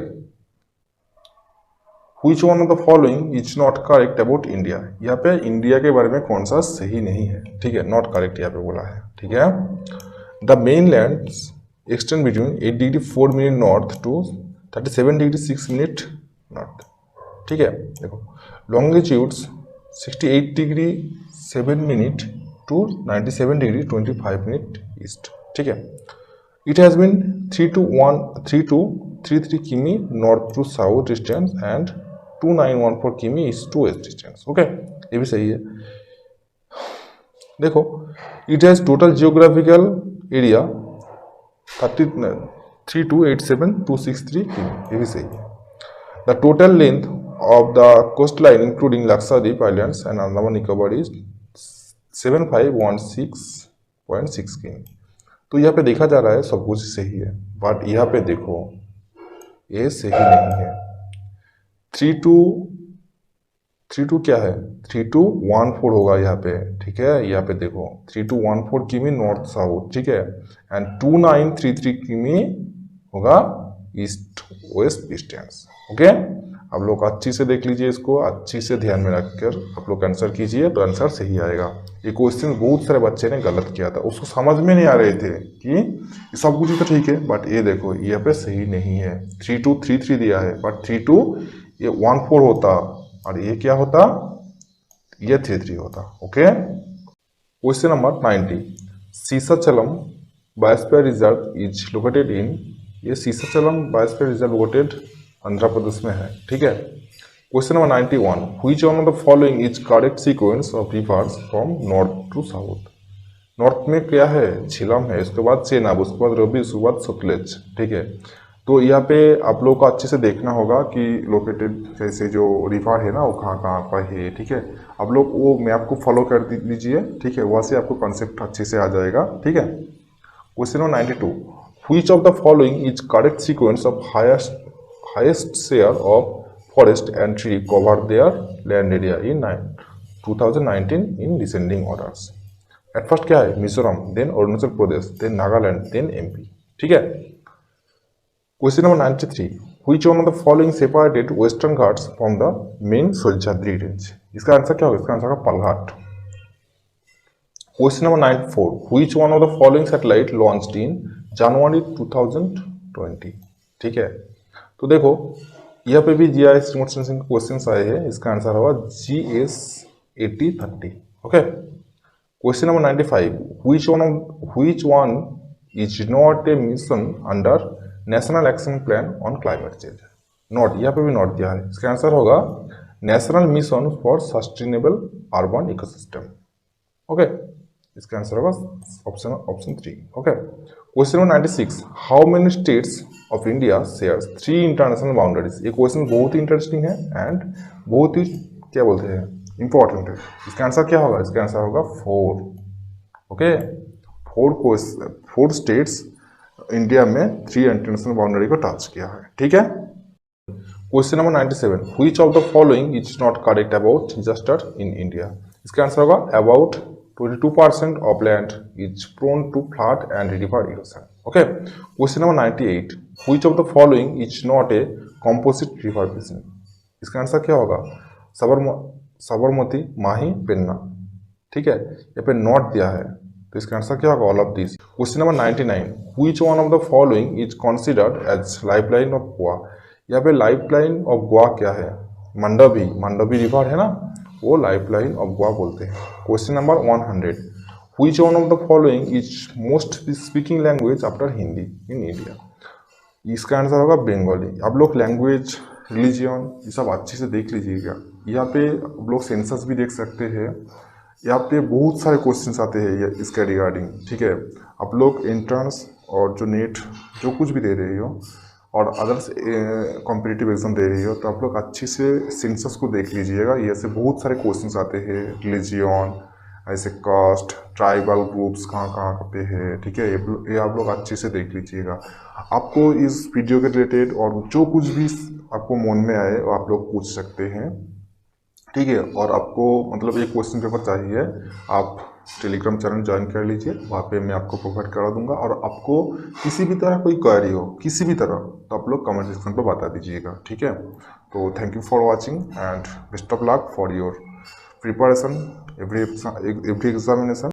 Which one of the following is not correct about India? यहाँ पे India के बारे में कौन सा सही नहीं है? ठीक है, नॉट करेक्ट यहाँ पे बोला है। ठीक है। The mainlands extend between 8 degree 4 minute north to 37 degree 6 minute north। ठीक है। देखो longitudes 68 degree 7 minute to 97 degree 25 minute east. ठीक है। इट हैज़ बीन 3 to किमी north to south distance and 2914 किमी east to west distance. Okay, ये भी सही है। देखो it has total geographical area 3287263 किमी, ये भी सही है। The total length of the coastline including Lakshadweep Islands and Andaman Nicobar is 7516.6 किमी। तो यहाँ पे देखा जा रहा है सब कुछ सही है, बट यहाँ पे देखो ये सही नहीं है। 32 क्या है? 3214 होगा यहाँ पे। ठीक है, यहाँ पे देखो 3214 किमी नॉर्थ साउथ। ठीक है, एंड 2933 किमी होगा ईस्ट वेस्ट डिस्टेंस। ओके, आप लोग अच्छी से देख लीजिए, इसको अच्छी से ध्यान में रखकर आप लोग आंसर कीजिए तो आंसर सही आएगा। ये क्वेश्चन बहुत सारे बच्चे ने गलत किया था, उसको समझ में नहीं आ रहे थे कि सब कुछ तो ठीक है, बट ये देखो यहाँ पे सही नहीं है। 3233 दिया है, बट 3214 होता और ये क्या होता? ये 33 होता। Okay, question number 90, Seshachalam biosphere reserve is located in. ये Seshachalam biosphere reserve located Andhra Pradesh में है। ठीक है। Question number 91, which one of the following is correct sequence of rivers from north to south. North में क्या है? झेलम है, उसके बाद चेनाब, उसके बाद रवि, उसके बाद सतलज। ठीक है। तो यहाँ पे आप लोगों को अच्छे से देखना होगा कि लोकेटेड जैसे जो रिवर है ना वो कहाँ कहाँ पर है। ठीक है, आप लोग वो मैप को फॉलो कर लीजिए। ठीक है, वहाँ से आपको कॉन्सेप्ट अच्छे से आ जाएगा। ठीक है। Question number 92, which of the following is correct sequence of highest share of forest and tree cover their land area in 2019 in descending orders। At first क्या है? Mizoram, then Arunachal Pradesh, then Nagaland, then MP. ठीक है। Question number 93, which one of the following separated Western Ghats from the main Sahyadri range. इसका answer क्या होगा? इसका answer होगा Palghat. Question number 94, which one of the following satellite launched in January 2020। ठीक है। तो देखो यहाँ पे भी जीआईएस रिमोट सेंसिंग क्वेश्चन आए हैं, इसका आंसर होगा GS8030। Okay. Question number 95, which one is not A mission under national action plan on climate change. Not, यहाँ पे भी नॉट दिया है, इसका आंसर होगा national mission for sustainable urban ecosystem. Okay, इसका आंसर होगा option option 3। Okay, question number 96, how many states of India shares 3 international boundaries. ये क्वेश्चन बहुत ही इंटरेस्टिंग है एंड बहुत ही क्या बोलते हैं इंपॉर्टेंट है। इसका आंसर क्या होगा? इसका आंसर होगा 4। ओके, 4 स्टेट्स इंडिया में 3 इंटरनेशनल बाउंड्री को टच किया है। ठीक है, question number 97, which of the following is not correct about disaster in India. इसका आंसर होगा about 22% of land is prone to flood and river erosion. Okay, question number 98, which of the following is not a composite river basin. इसका answer क्या होगा? साबरमती, माही, पेन्ना। ठीक है, यहाँ पे not दिया है तो इसका आंसर क्या होगा? All of this. Question number 99, which one of the following is considered as lifeline of Goa. यहाँ पे लाइफलाइन ऑफ गोवा क्या है? मंडवी रिवर है ना, वो लाइफलाइन ऑफ गोवा बोलते हैं। Question number 100, which one of the following is most speaking language after Hindi in India. इसका आंसर होगा बंगाली। आप लोग लैंग्वेज, रिलीजियन ये सब अच्छे से देख लीजिएगा। यहाँ पे आप लोग सेंसस भी देख सकते हैं। यहाँ पे बहुत सारे क्वेश्चंस आते हैं इसके रिगार्डिंग। ठीक है, आप लोग एंट्रेंस और जो नेट जो कुछ भी दे रहे हो और अदर्स कॉम्पिटिटिव एग्जाम दे रही हो तो आप लोग अच्छे से सेंसस को देख लीजिएगा। ये ऐसे बहुत सारे क्वेश्चंस आते हैं, रिलीजियन, ऐसे कास्ट, ट्राइबल ग्रुप्स कहाँ कहाँ पे है। ठीक है, ये आप लोग अच्छे से देख लीजिएगा। आपको इस वीडियो के रिलेटेड और जो कुछ भी आपको मन में आए वो आप लोग पूछ सकते हैं। ठीक है, और आपको मतलब एक क्वेश्चन पेपर चाहिए, आप टेलीग्राम चैनल ज्वाइन कर लीजिए, वहाँ पे मैं आपको प्रोवाइड करा दूंगा। और आपको किसी भी तरह कोई क्वेरी हो किसी भी तरह तो आप लोग कमेंट सेक्शन पर बता दीजिएगा। ठीक है, तो thank you for watching and best of luck for your preparation every examination.